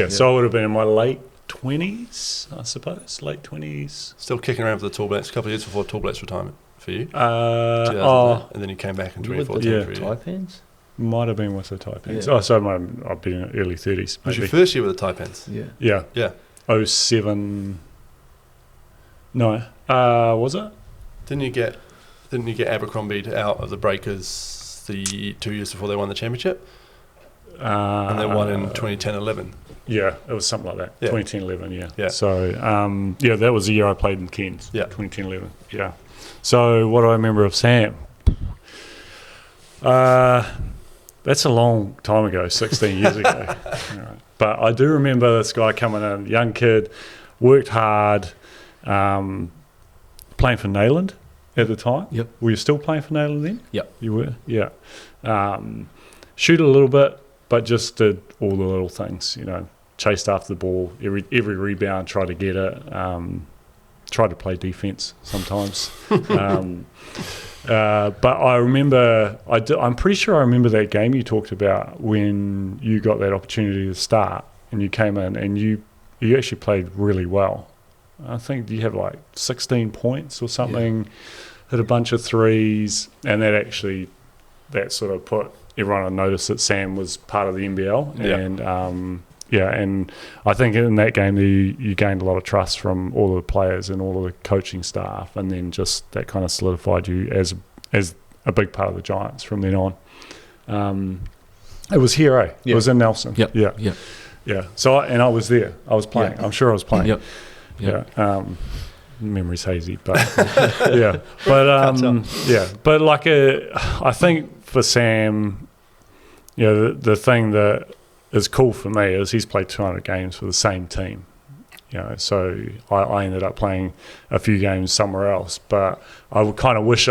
so I would have been in my late 20s, I suppose. Late 20s. Still kicking around for the Tall Blacks, a couple of years before Tall Blacks retirement for you. 2008. And then you came back in You with 2014 the for you. Taipans? Might have been with the Taipans. Yeah. So I've been in early 30s. It was your Maybe. first year with the Taipans? Yeah. Yeah. Yeah. 07. No. Was it? Didn't you get Abercrombie out of the Breakers the 2 years before they won the championship? And they won in 2010-11. Yeah, it was something like that. Yeah. 2010-11, Yeah. So, that was the year I played in Cairns. Yeah. 2010-11, yeah. So, what do I remember of Sam? That's a long time ago, 16 years ago. Right. But I do remember this guy coming in, young kid, worked hard, playing for Nayland at the time. Yep. Were you still playing for Nayland then? Yep. You were? Yeah. Shoot a little bit, but just did all the little things, chased after the ball, every rebound, tried to get it, tried to play defence sometimes. But I remember, I'm pretty sure I remember that game you talked about when you got that opportunity to start and you came in and you actually played really well. I think you have like 16 points or something, hit a bunch of threes, and that sort of put everyone on notice that Sam was part of the NBL. Yeah. And I think in that game you gained a lot of trust from all of the players and all of the coaching staff, and then just that kind of solidified you as a big part of the Giants from then on. It was here, eh? Yeah. It was in Nelson. Yep. Yeah. So I was there. I was playing. Yeah. I'm sure I was playing. Yep. Yeah. Memory's hazy, but yeah. But But like I think for Sam, the thing that is cool for me is he's played 200 games for the same team. So I ended up playing a few games somewhere else, but I would kind of wish.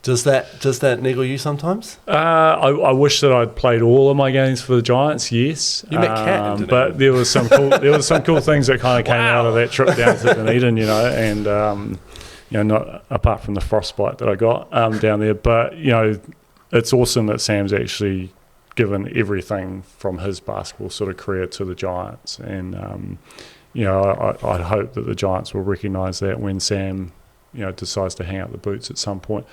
Does that niggle you sometimes? I wish that I'd played all of my games for the Giants. Yes, you met Cat, but there was some cool things that kind of came out of that trip down to Dunedin, and not apart from the frostbite that I got down there. But it's awesome that Sam's actually given everything from his basketball sort of career to the Giants, and I'd hope that the Giants will recognise that when Sam decides to hang up the boots at some point.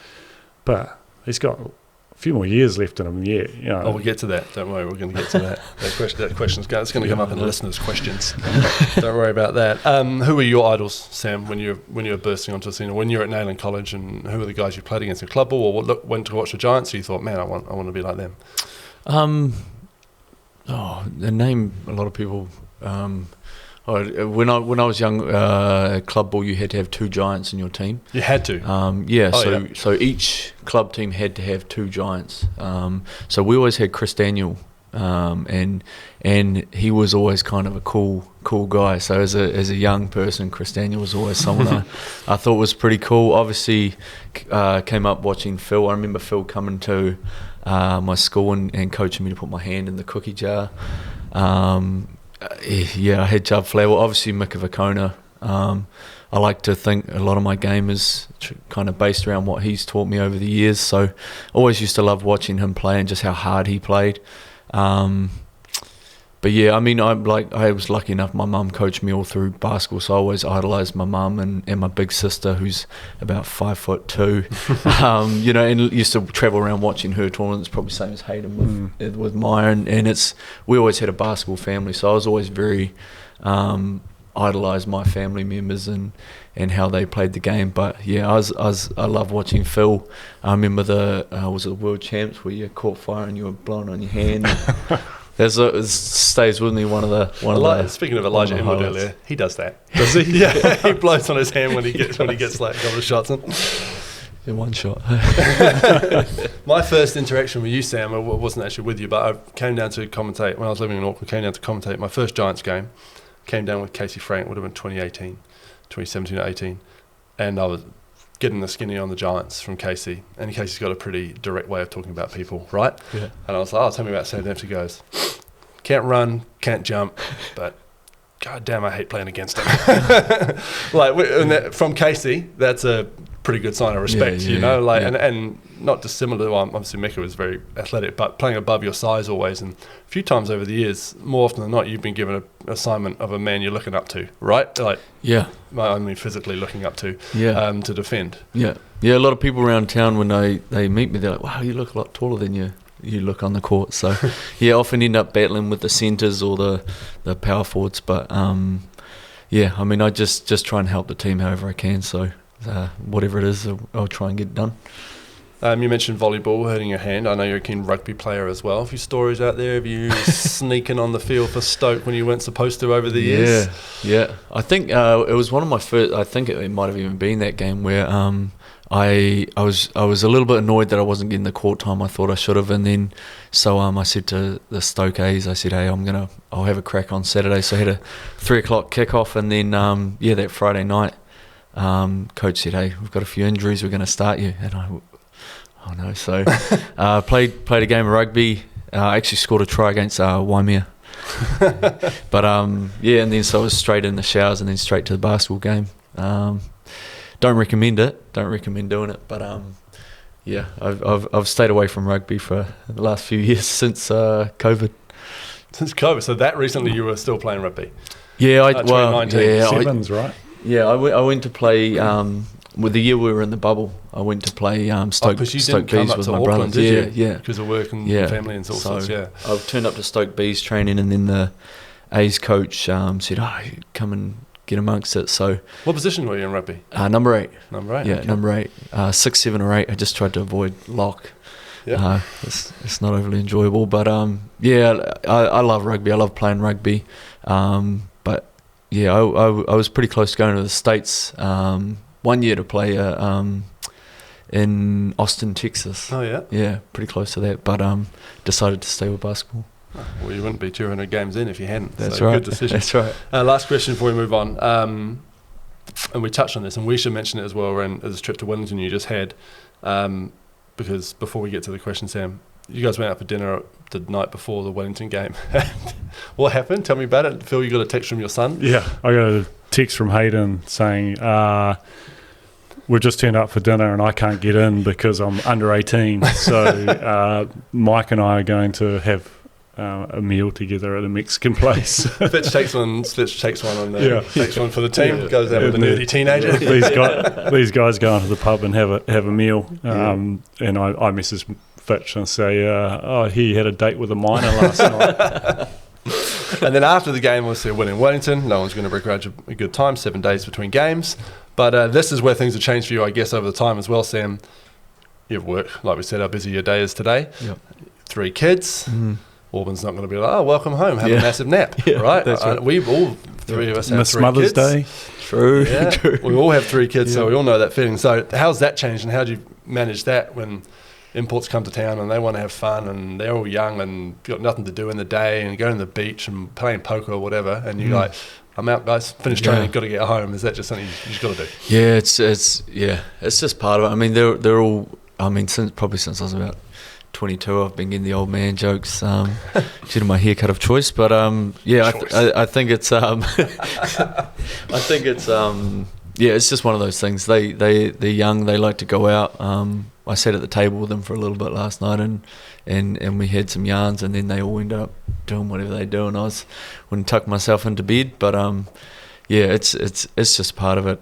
But he's got a few more years left in him yet. We'll get to that. Don't worry, we're going to get to that. That question's going to come up in the listeners' questions. Don't worry about that. Who were your idols, Sam, when you were bursting onto the scene, or when you were at Nayland College, and who were the guys you played against in club ball, or went to watch the Giants, so you thought, man, I want to be like them? The name a lot of people. When I was young, club ball, you had to have two Giants in your team. You had to. So each club team had to have two Giants. So we always had Chris Daniel, and he was always kind of a cool guy. So as a young person, Chris Daniel was always someone I thought was pretty cool. Obviously, came up watching Phill. I remember Phill coming to my school and coaching me to put my hand in the cookie jar. I had Judd Flower, obviously Mika Vakona. I like to think a lot of my game is kind of based around what he's taught me over the years. So always used to love watching him play and just how hard he played. But yeah, I mean, I was lucky enough, my mum coached me all through basketball, so I always idolised my mum and my big sister, who's about 5'2", and used to travel around watching her tournaments, probably same as Hayden with Maya, and we always had a basketball family, so I was always very idolised my family members and how they played the game. But yeah, I love watching Phill. I remember was it the World Champs where you caught fire and you were blown on your hand. It stays with me. Speaking of Elijah Inwood earlier, he does that. Does he? Yeah, he blows on his hand when he gets like a couple of shots in. In one shot. My first interaction with you, Sam, I wasn't actually with you, but I came down to commentate when I was living in Auckland. Came down to commentate my first Giants game. Came down with Casey Frank. Would have been 2017 or 18, and I was getting the skinny on the Giants from Casey, and Casey's got a pretty direct way of talking about people, right? Yeah. And I was like, tell me about Sam Dempster. He goes, can't run, can't jump, but God damn, I hate playing against him. From Casey, that's a pretty good sign of respect, and not dissimilar. Well, obviously Mecca was very athletic, but playing above your size always. And a few times over the years, more often than not, you've been given an assignment of a man you're looking up to, right? I mean physically looking up to, to defend. Yeah. A lot of people around town, when they meet me, they're like, wow, you look a lot taller than you look on the court. So often end up battling with the centres or the power forwards. But I mean, I just try and help the team however I can. So whatever it is, I'll try and get it done. You mentioned volleyball hurting your hand. I know you're a keen rugby player as well. A few stories out there of you sneaking on the field for Stoke when you weren't supposed to over the years. Yeah. I think it was one of my first. I think it might have even been that game where I was a little bit annoyed that I wasn't getting the court time I thought I should have, and then so I said to the Stoke A's, I said, hey, I'll have a crack on Saturday. So I had a 3:00 kickoff, and then that Friday night, coach said, hey, we've got a few injuries, we're going to start you, and oh no. So played a game of rugby. Actually scored a try against Waimea. But and then so I was straight in the showers and then straight to the basketball game. Don't recommend it. Don't recommend doing it. But I've stayed away from rugby for the last few years since COVID. Since COVID. So that recently you were still playing rugby. Yeah, 2019. Sevens, right? Yeah, I went to play. With the year we were in the bubble, I went to play Stoke Bees with my brothers. Yeah, because of work and family and all sorts. Yeah, I turned up to Stoke Bees training, and then the A's coach said, "Oh, come and get amongst it." So, what position were you in rugby? Number 8. Number 8. Yeah, okay. number 8. 6, 7, or 8. I just tried to avoid lock. Yeah, it's not overly enjoyable, but I love rugby. I love playing rugby, but I was pretty close to going to the States. 1 year to play in Austin, Texas. Oh, yeah? Yeah, pretty close to that, but decided to stay with basketball. Well, you wouldn't be 200 games in if you hadn't. That's so right. Good decision. That's right. Last question before we move on. And we touched on this, and we should mention it as well, and this trip to Wellington you just had, because before we get to the question, Sam, you guys went out for dinner the night before the Wellington game. What happened? Tell me about it. Phil, you got a text from your son? Yeah, I got a text from Hayden saying, we've just turned up for dinner and I can't get in because I'm under 18. So Mike and I are going to have a meal together at a Mexican place. Fitch takes one on takes one for the team. Yeah. Goes out with a nerdy teenager. These guys go into the pub and have a meal. And I message Fitch and say, he had a date with a minor last night. And then after the game, obviously a win in Wellington. No one's going to begrudge a good time, 7 days between games. But this is where things have changed for you, I guess, over the time as well, Sam. You've worked, like we said, how busy your day is today. Yep. 3 kids. Mm. Auburn's not going to be like, welcome home, have a massive nap, right? That's right. We've all 3 of us have 3 Mother's kids. Day. True. Yeah, True. We all have 3 kids, so we all know that feeling. So how's that changed, and how do you manage that when imports come to town and they want to have fun and they're all young and got nothing to do in the day and going to the beach and playing poker or whatever, and you're like, I'm out, guys, finished training, got to get home. Is that just something you just got to do? Yeah, it's just part of it. I mean, they're all, since I was about 22, I've been getting the old man jokes due to my haircut of choice. But I think it's it's just one of those things. They're young. They like to go out. I sat at the table with them for a little bit last night, and we had some yarns, and then they all ended up doing whatever they do, and I wouldn't tuck myself into bed. But it's just part of it.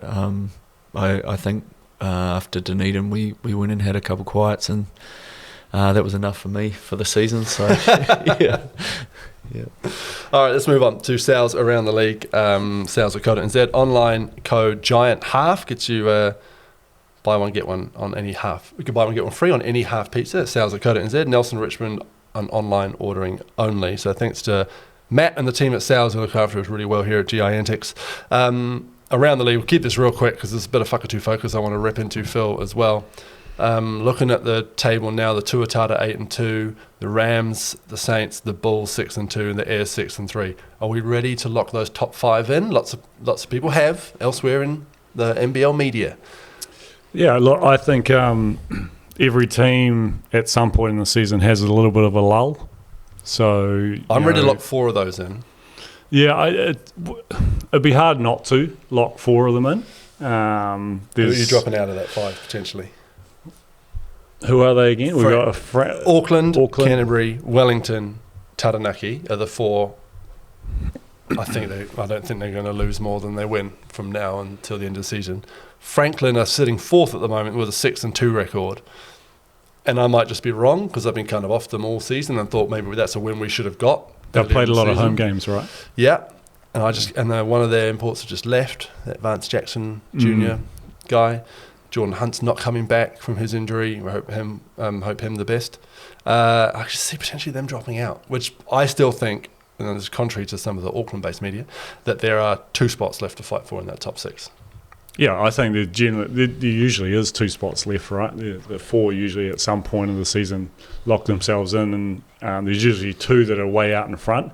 I think after Dunedin we went and had a couple quiets, and that was enough for me for the season. So yeah. All right, let's move on to sales around the league. Sales.co.nz online code Giant Half gets you buy one get one on any half. You can buy one get one free on any half pizza. Sales.co.nz. Nelson Richmond on online ordering only. So thanks to Matt and the team at Sales who look after us really well here at G.I.Antics. Around the league, we'll keep this real quick because there's a bit of whakatū focus I want to rip into Phill as well. Looking at the table now, the Tuatara 8-2, the Rams, the Saints, the Bulls 6-2, and the Airs 6-3. Are we ready to lock those top 5 in? Lots of people have elsewhere in the NBL media. Yeah, look, I think every team at some point in the season has a little bit of a lull. So I'm ready to lock 4 of those in. Yeah, it'd be hard not to lock 4 of them in. Who are you dropping out of that 5 potentially? Who are they again? We've got Auckland, Canterbury, Wellington, Taranaki are the 4. I don't think they're going to lose more than they win from now until the end of the season. Franklin are sitting 4th at the moment with a 6-2 record. And I might just be wrong because I've been kind of off them all season and thought maybe that's a win we should have got. They've played a lot of home games, right? Yeah. And one of their imports have just left, that Vance Jackson Jr. guy. Jordan Hunt's not coming back from his injury. We hope him the best. I just see potentially them dropping out, which I still think, and this is contrary to some of the Auckland-based media, that there are 2 spots left to fight for in that top 6. Yeah, I think there usually is 2 spots left, right? The 4 usually at some point of the season lock themselves in, and there's usually 2 that are way out in front.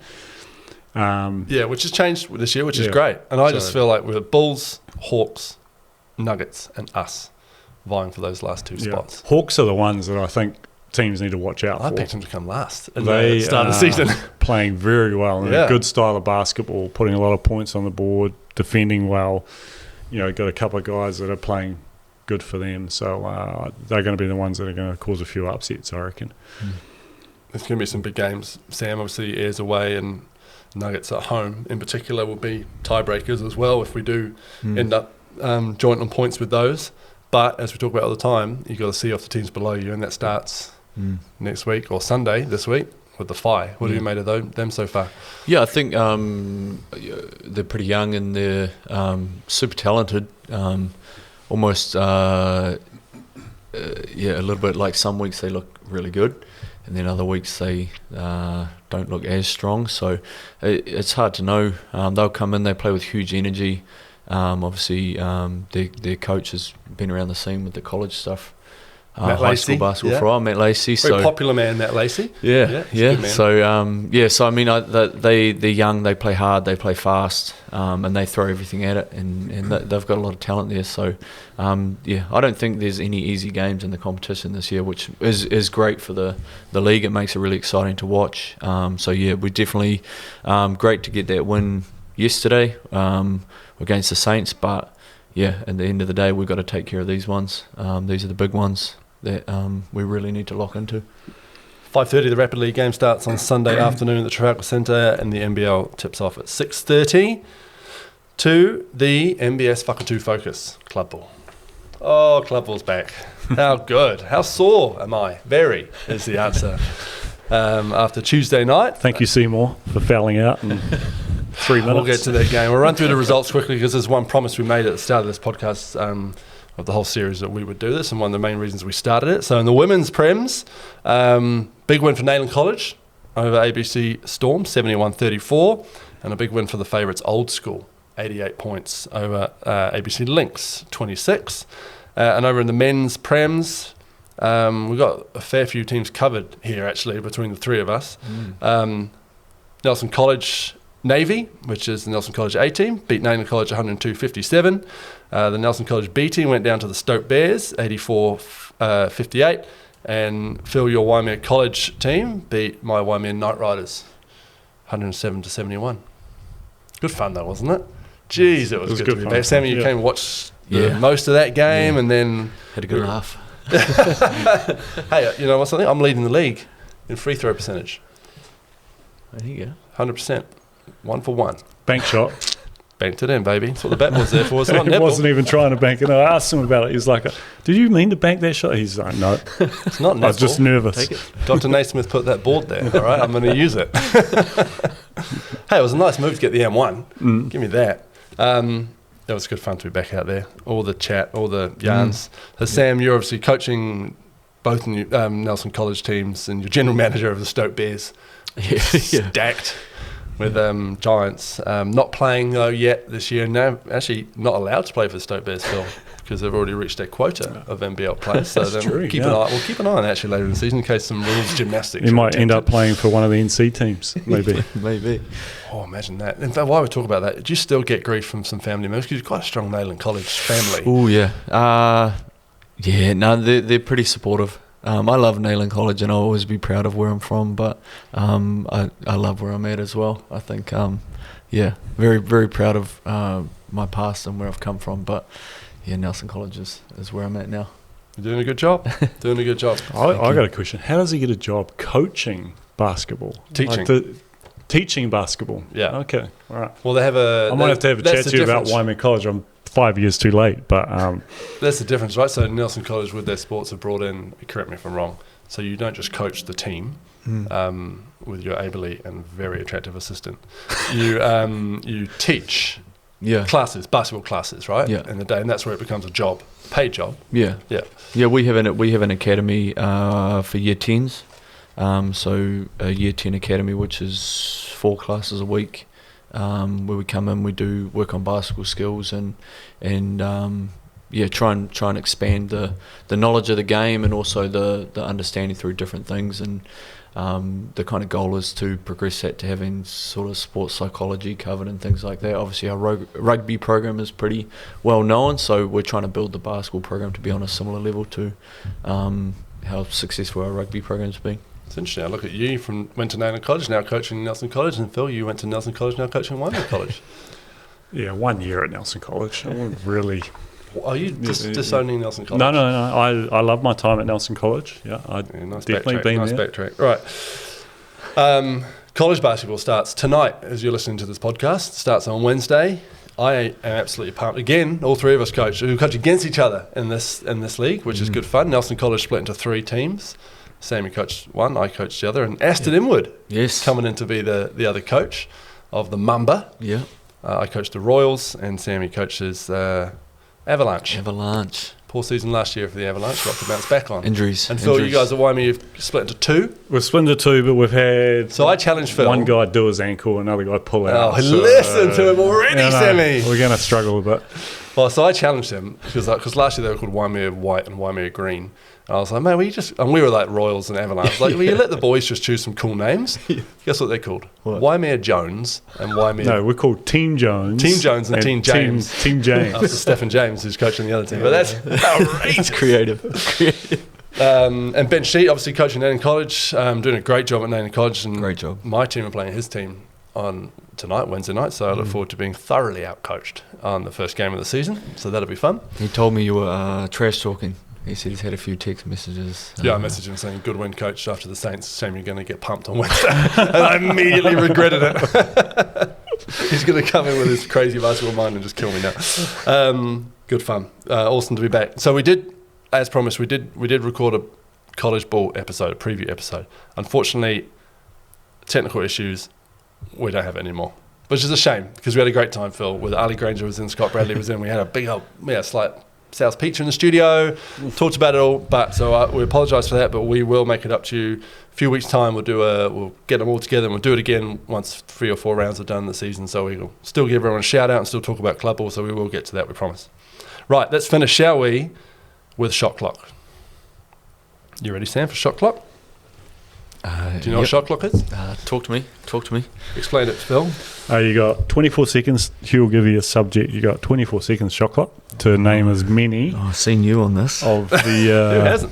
Which has changed this year, which is great. And I just feel like we're Bulls, Hawks, Nuggets, and us vying for those last 2 spots. Hawks are the ones that I think teams need to watch out for. I picked them to come last at the start of the season. Playing very well, and a good style of basketball, putting a lot of points on the board, defending well. Got a couple of guys that are playing good for them. So they're going to be the ones that are going to cause a few upsets, I reckon. There's going to be some big games. Sam, obviously, Airs away and Nuggets at home in particular will be tiebreakers as well if we do end up joint on points with those. But as we talk about all the time, you've got to see off the teams below you, and that starts next week or Sunday this week with the Phi. What have you made of them so far? Yeah, I think they're pretty young and they're super talented. Almost, a little bit like some weeks they look really good, and then other weeks they don't look as strong. So it's hard to know. They'll come in, they play with huge energy. Obviously, their coach has been around the scene with the college stuff. High school basketball for a while, Matt Lacey. Very popular man, Matt Lacey. Yeah. So, so I mean, they're young, they play hard, they play fast, and they throw everything at it, and they've got a lot of talent there. So, I don't think there's any easy games in the competition this year, which is great for the league. It makes it really exciting to watch. We're definitely great to get that win yesterday against the Saints, but at the end of the day, we've got to take care of these ones. These are the big ones that we really need to lock into. 5:30, the Rapid League game starts on Sunday afternoon at the Trafalgar Centre, and the NBL tips off at 6:30 to the NBS Whakatū Focus Club Ball. Oh, Club Ball's back. How good. How sore am I? Very is the answer. After Tuesday night. Thank you, Seymour, for fouling out in 3 minutes. We'll get to that game. We'll run through the results quickly because there's one promise we made at the start of this podcast of the whole series that we would do this, and one of the main reasons we started it. So in the women's Prems, big win for Nayland College over ABC Storm, 71-34, and a big win for the favourites Old School, 88 points over ABC Lynx, 26. And over in the men's Prems, we've got a fair few teams covered here actually between the 3 of us. Nelson College Navy, which is the Nelson College A team, beat Nayland College 102-57. The Nelson College B team went down to the Stoke Bears, 84-58. And Phill, your Waimea College team, beat my Waimea Knight Riders, 107-71. Good fun though, wasn't it? Jeez, it was good to be back. Sammy, you came and watched most of that game and then... Had a good laugh. Hey, you know what something? I'm leading the league in free throw percentage. There you go. 100%. 1 for 1. Bank shot. Banked it in, baby. That's what the bet was there for. It's not He netball. wasn't even trying to bank it. I asked him about it. He's like, did you mean to bank that shot? He's like, no. It's not netball. I was just nervous. Take it. Dr. Naismith put that board there, all right? I'm going to use it. Hey, it was a nice move to get the M1. Give me that. It was good fun to be back out there. All the chat, all the yarns. So Sam, you're obviously coaching both Nelson College teams and you're general manager of the Stoke Bears. Stacked with Giants. Not playing though yet this year. No, actually not allowed to play for the Stoke Bears, Phill, because they've already reached their quota of NBL players. So true, keep an eye. We'll keep an eye on actually later in the season in case some rules gymnastics. He might end up playing for one of the NC teams, maybe. Maybe. Oh, imagine that. In fact, while we talk about that, do you still get grief from some family members? Because you're quite a strong Nayland College family. Oh, yeah. Yeah, no, they're pretty supportive. I love Neyland College, and I'll always be proud of where I'm from, but I love where I'm at as well. I think, very, very proud of my past and where I've come from, but yeah, Nelson College is where I'm at now. You're doing a good job. Doing a good job. I got a question. How does he get a job coaching basketball? Teaching. Teaching basketball. Yeah. Okay. All right. Well, they have a... I might have to have a chat to you about Wyoming College. I'm 5 years too late, but... That's the difference, right? So Nelson College with their sports have brought in, correct me if I'm wrong, so you don't just coach the team with your ably and very attractive assistant. You teach classes, basketball classes, right? Yeah. In the day, and that's where it becomes a job, paid job. Yeah. Yeah. Yeah, we have an academy for year 10s. So a year 10 academy, which is 4 classes a week, where we come in, we do work on basketball skills and try and expand the knowledge of the game and also the understanding through different things. And the kind of goal is to progress that to having sort of sports psychology covered and things like that. Obviously, our rugby program is pretty well known, so we're trying to build the basketball program to be on a similar level to how successful our rugby program's been. It's interesting. I look at you went to Neyland College, now coaching Nelson College, and Phill, you went to Nelson College, now coaching Wyoming College. Yeah, 1 year at Nelson College. I wasn't really... Are you disowning Nelson College? No. I love my time at Nelson College. Yeah, nice definitely been nice there. backtrack. Right. College basketball starts tonight as you're listening to this podcast. Starts on Wednesday. I am absolutely pumped. Again, all three of us coach against each other in this league, which is good fun. Nelson College split into 3 teams. Sammy coached one, I coached the other, and Aston Inwood coming in to be the other coach of the Mamba. Yeah. I coached the Royals, and Sammy coaches Avalanche. Poor season last year for the Avalanche, got to bounce back on. Injuries. And Phill, you guys at Wyoming, you've split into 2? We're split into 2, but we've had... So I challenged Phill. One guy do his ankle, another guy pull out. Oh, listen to him already, Sammy. We're going to struggle a bit. Well, so I challenged him, because last year they were called Wyoming White and Wyoming Green. And I was like, man, and we were like Royals and Avalanche. Like, will you let the boys just choose some cool names? Guess what they're called? Wyoming Jones and Wyoming... No, we're called Team Jones. Team Jones and Team James. Team James. After Stephen James, who's coaching the other team. But that's outrageous. It's creative. And Ben Sheet, obviously coaching Neyland College, doing a great job at Neyland College. And great job. My team are playing his team on tonight, Wednesday night, so I look forward to being thoroughly outcoached on the first game of the season. So that'll be fun. He told me you were trash talking. He said he's had a few text messages. Yeah, I messaged him saying, good win, coach, after the Saints. Shame you're going to get pumped on Wednesday. And I immediately regretted it. He's going to come in with his crazy basketball mind and just kill me now. Good fun. Awesome to be back. So we did, as promised, we did record a college ball episode, a preview episode. Unfortunately, technical issues, we don't have it anymore. Which is a shame, because we had a great time, Phill, with Ali Granger was in, Scott Bradley was in. We had a big old, slight South Pizza in the studio, talked about it all, but so we apologise for that, but we will make it up to you. A few weeks' time, we'll get them all together and we'll do it again once 3 or 4 rounds are done in the season, so we'll still give everyone a shout out and still talk about club ball, so we will get to that, we promise. Right, let's finish, shall we, with Shot Clock. You ready, Sam, for Shot Clock? Do you know what Shot Clock is? Talk to me. Explain it, Phill. You got 24 seconds. Hugh will give you a subject. You got 24 seconds Shot Clock to name as many. I've seen you on this. Of the. Who hasn't?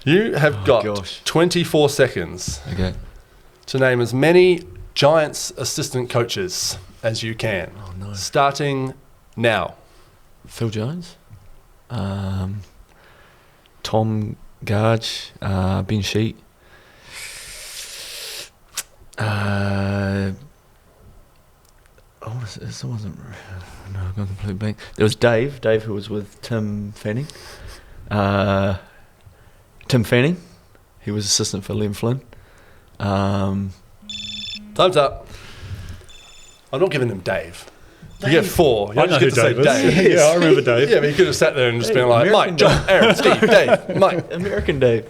You have got 24 seconds to name as many Giants assistant coaches as you can. Oh, no. Starting now. Phill Jones. Tom Garge, Ben Sheet, this wasn't. No, I've gone completely blank. There was Dave, who was with Tim Fanning. Tim Fanning, he was assistant for Liam Flynn. Time's up. I'm not giving them Dave. You get 4. You I know just get who to say Dave is. Dave. Yeah, I remember Dave. Yeah, but you could have sat there and just been like, American Mike, John, Aaron, Steve, Dave, Mike. American Dave.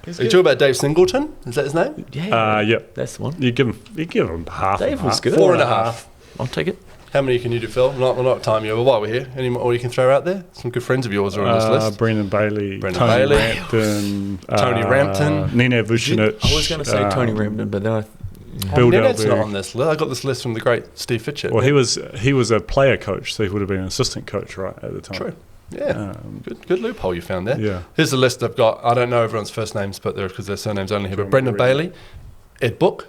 Are you talking about Dave Singleton? Is that his name? Yeah. Yep. That's the one. You give him half. Dave was good. 4.5. I'll take it. How many can you do, Phill? We're not time you. Well, while we're here, any more you can throw out there? Some good friends of yours are on this list. Brendan Bailey, Tony Rampton, Tony Rampton, Nina Vucinic. I was going to say Tony Rampton, but then Bill Nenad's not Dalberg. on this list. I got this list from the great Steve Fitchett. Well, he was a player coach, so he would have been an assistant coach, right, at the time. True. Yeah. Good loophole you found there. Yeah. Here's the list I've got. I don't know everyone's first names, but they're because their surnames only here. But Brendan Bailey, Ed Book.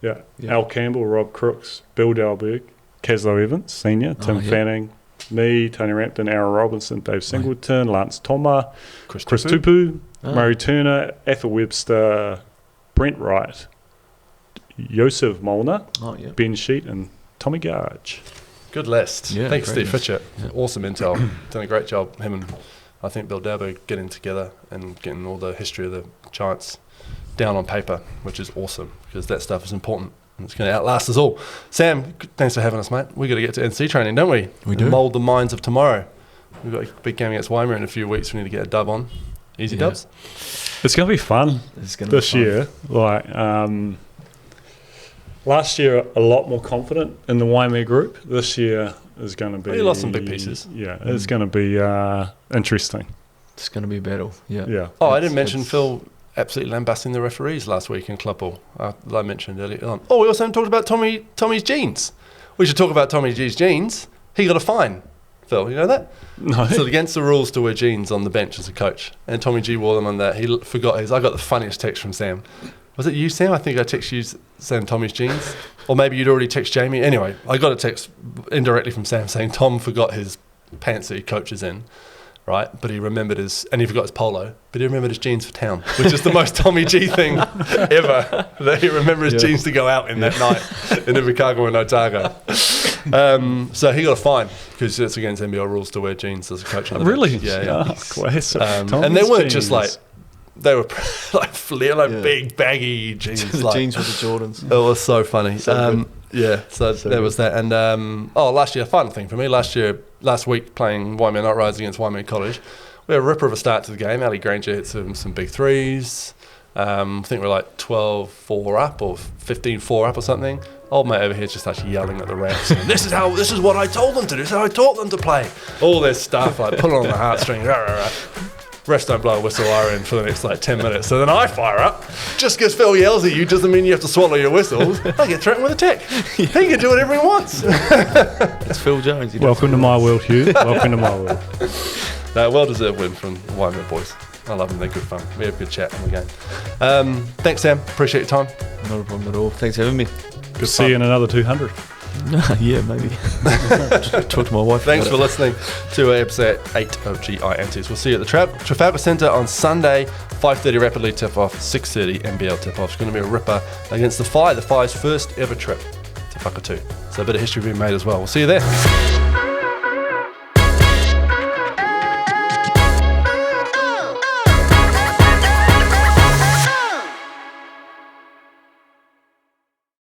Yeah. Al Campbell, Rob Crooks, Bill Dalberg, Caslow Evans, Senior, Tim Fanning, me, Tony Rampton, Aaron Robinson, Dave Singleton, Lance Toma, Chris Tupu, Murray Turner, Ethel Webster, Brent Wright, Joseph Molnar, Ben Sheet, and Tommy Garge. Good list. Yeah, thanks, Steve list. Fitchett. Yeah. Awesome intel. Done a great job. Him and I think Bill Dalberg getting together and getting all the history of the Giants down on paper, which is awesome because that stuff is important. It's going to outlast us all. Sam, thanks for having us, mate. We've got to get to NC training, don't we? We do. Mould the minds of tomorrow. We've got a big game against Waimea in a few weeks. We need to get a dub on. Easy dubs. It's going to be fun this year. Last year, a lot more confident in the Waimea group. This year is going to be... You lost some big pieces. Yeah, it's going to be interesting. It's going to be a battle. Yeah. Oh, I didn't mention Phill absolutely lambasting the referees last week in Club Ball. I mentioned earlier on. Oh, we also haven't talked about Tommy's jeans. We should talk about Tommy G's jeans. He got a fine, Phill. You know that? No. It's against the rules to wear jeans on the bench as a coach. And Tommy G wore them on that. He forgot his. I got the funniest text from Sam. Was it you, Sam? I think I texted you saying Tommy's jeans. Or maybe you'd already texted Jamie. Anyway, I got a text indirectly from Sam saying Tom forgot his pants that he coaches in. Right, but he remembered and he forgot his polo, but he remembered his jeans for town, which is the most Tommy G thing ever, that he remembered his jeans to go out in that night in Invercargill and Otago. So he got a fine because it's against NBL rules to wear jeans as a coach on the Really? bench. Yeah. Oh, classic. And they weren't just like, they were like flare, big baggy jeans. The jeans with the Jordans. It was so funny. So there was that. And last year, a fun thing for me. Last week playing Waimea Night Riders against Waimea College, we had a ripper of a start to the game. Ali Granger hit some big threes. I think we're like 12-4 up or 15-4 up or something. Old mate over here just starts yelling at the refs. This is what I told them to do. This is how I taught them to play. All this stuff, like pulling on the heartstring. Refs don't blow a whistle in for the next 10 minutes. So then I fire up. Just because Phill yells at you doesn't mean you have to swallow your whistles. I get threatened with a tech. He can do whatever he wants. It's Phill Jones. Welcome to my world, Hugh. Welcome to my world. Well-deserved win from the Waimea boys. I love them. They're good fun. We have a good chat in the game. Thanks, Sam. Appreciate your time. Not a problem at all. Thanks for having me. Good to see you in another 200. Yeah, maybe. Talk to my wife. Thanks for listening to episode 8 of G.I.Antics. We'll see you at the Trafalgar Centre on Sunday, 5:30 rapidly tip-off, 6:30 NBL tip-off. It's going to be a ripper against the Phi's first ever trip to Whakatū. So a bit of history being made as well. We'll see you there.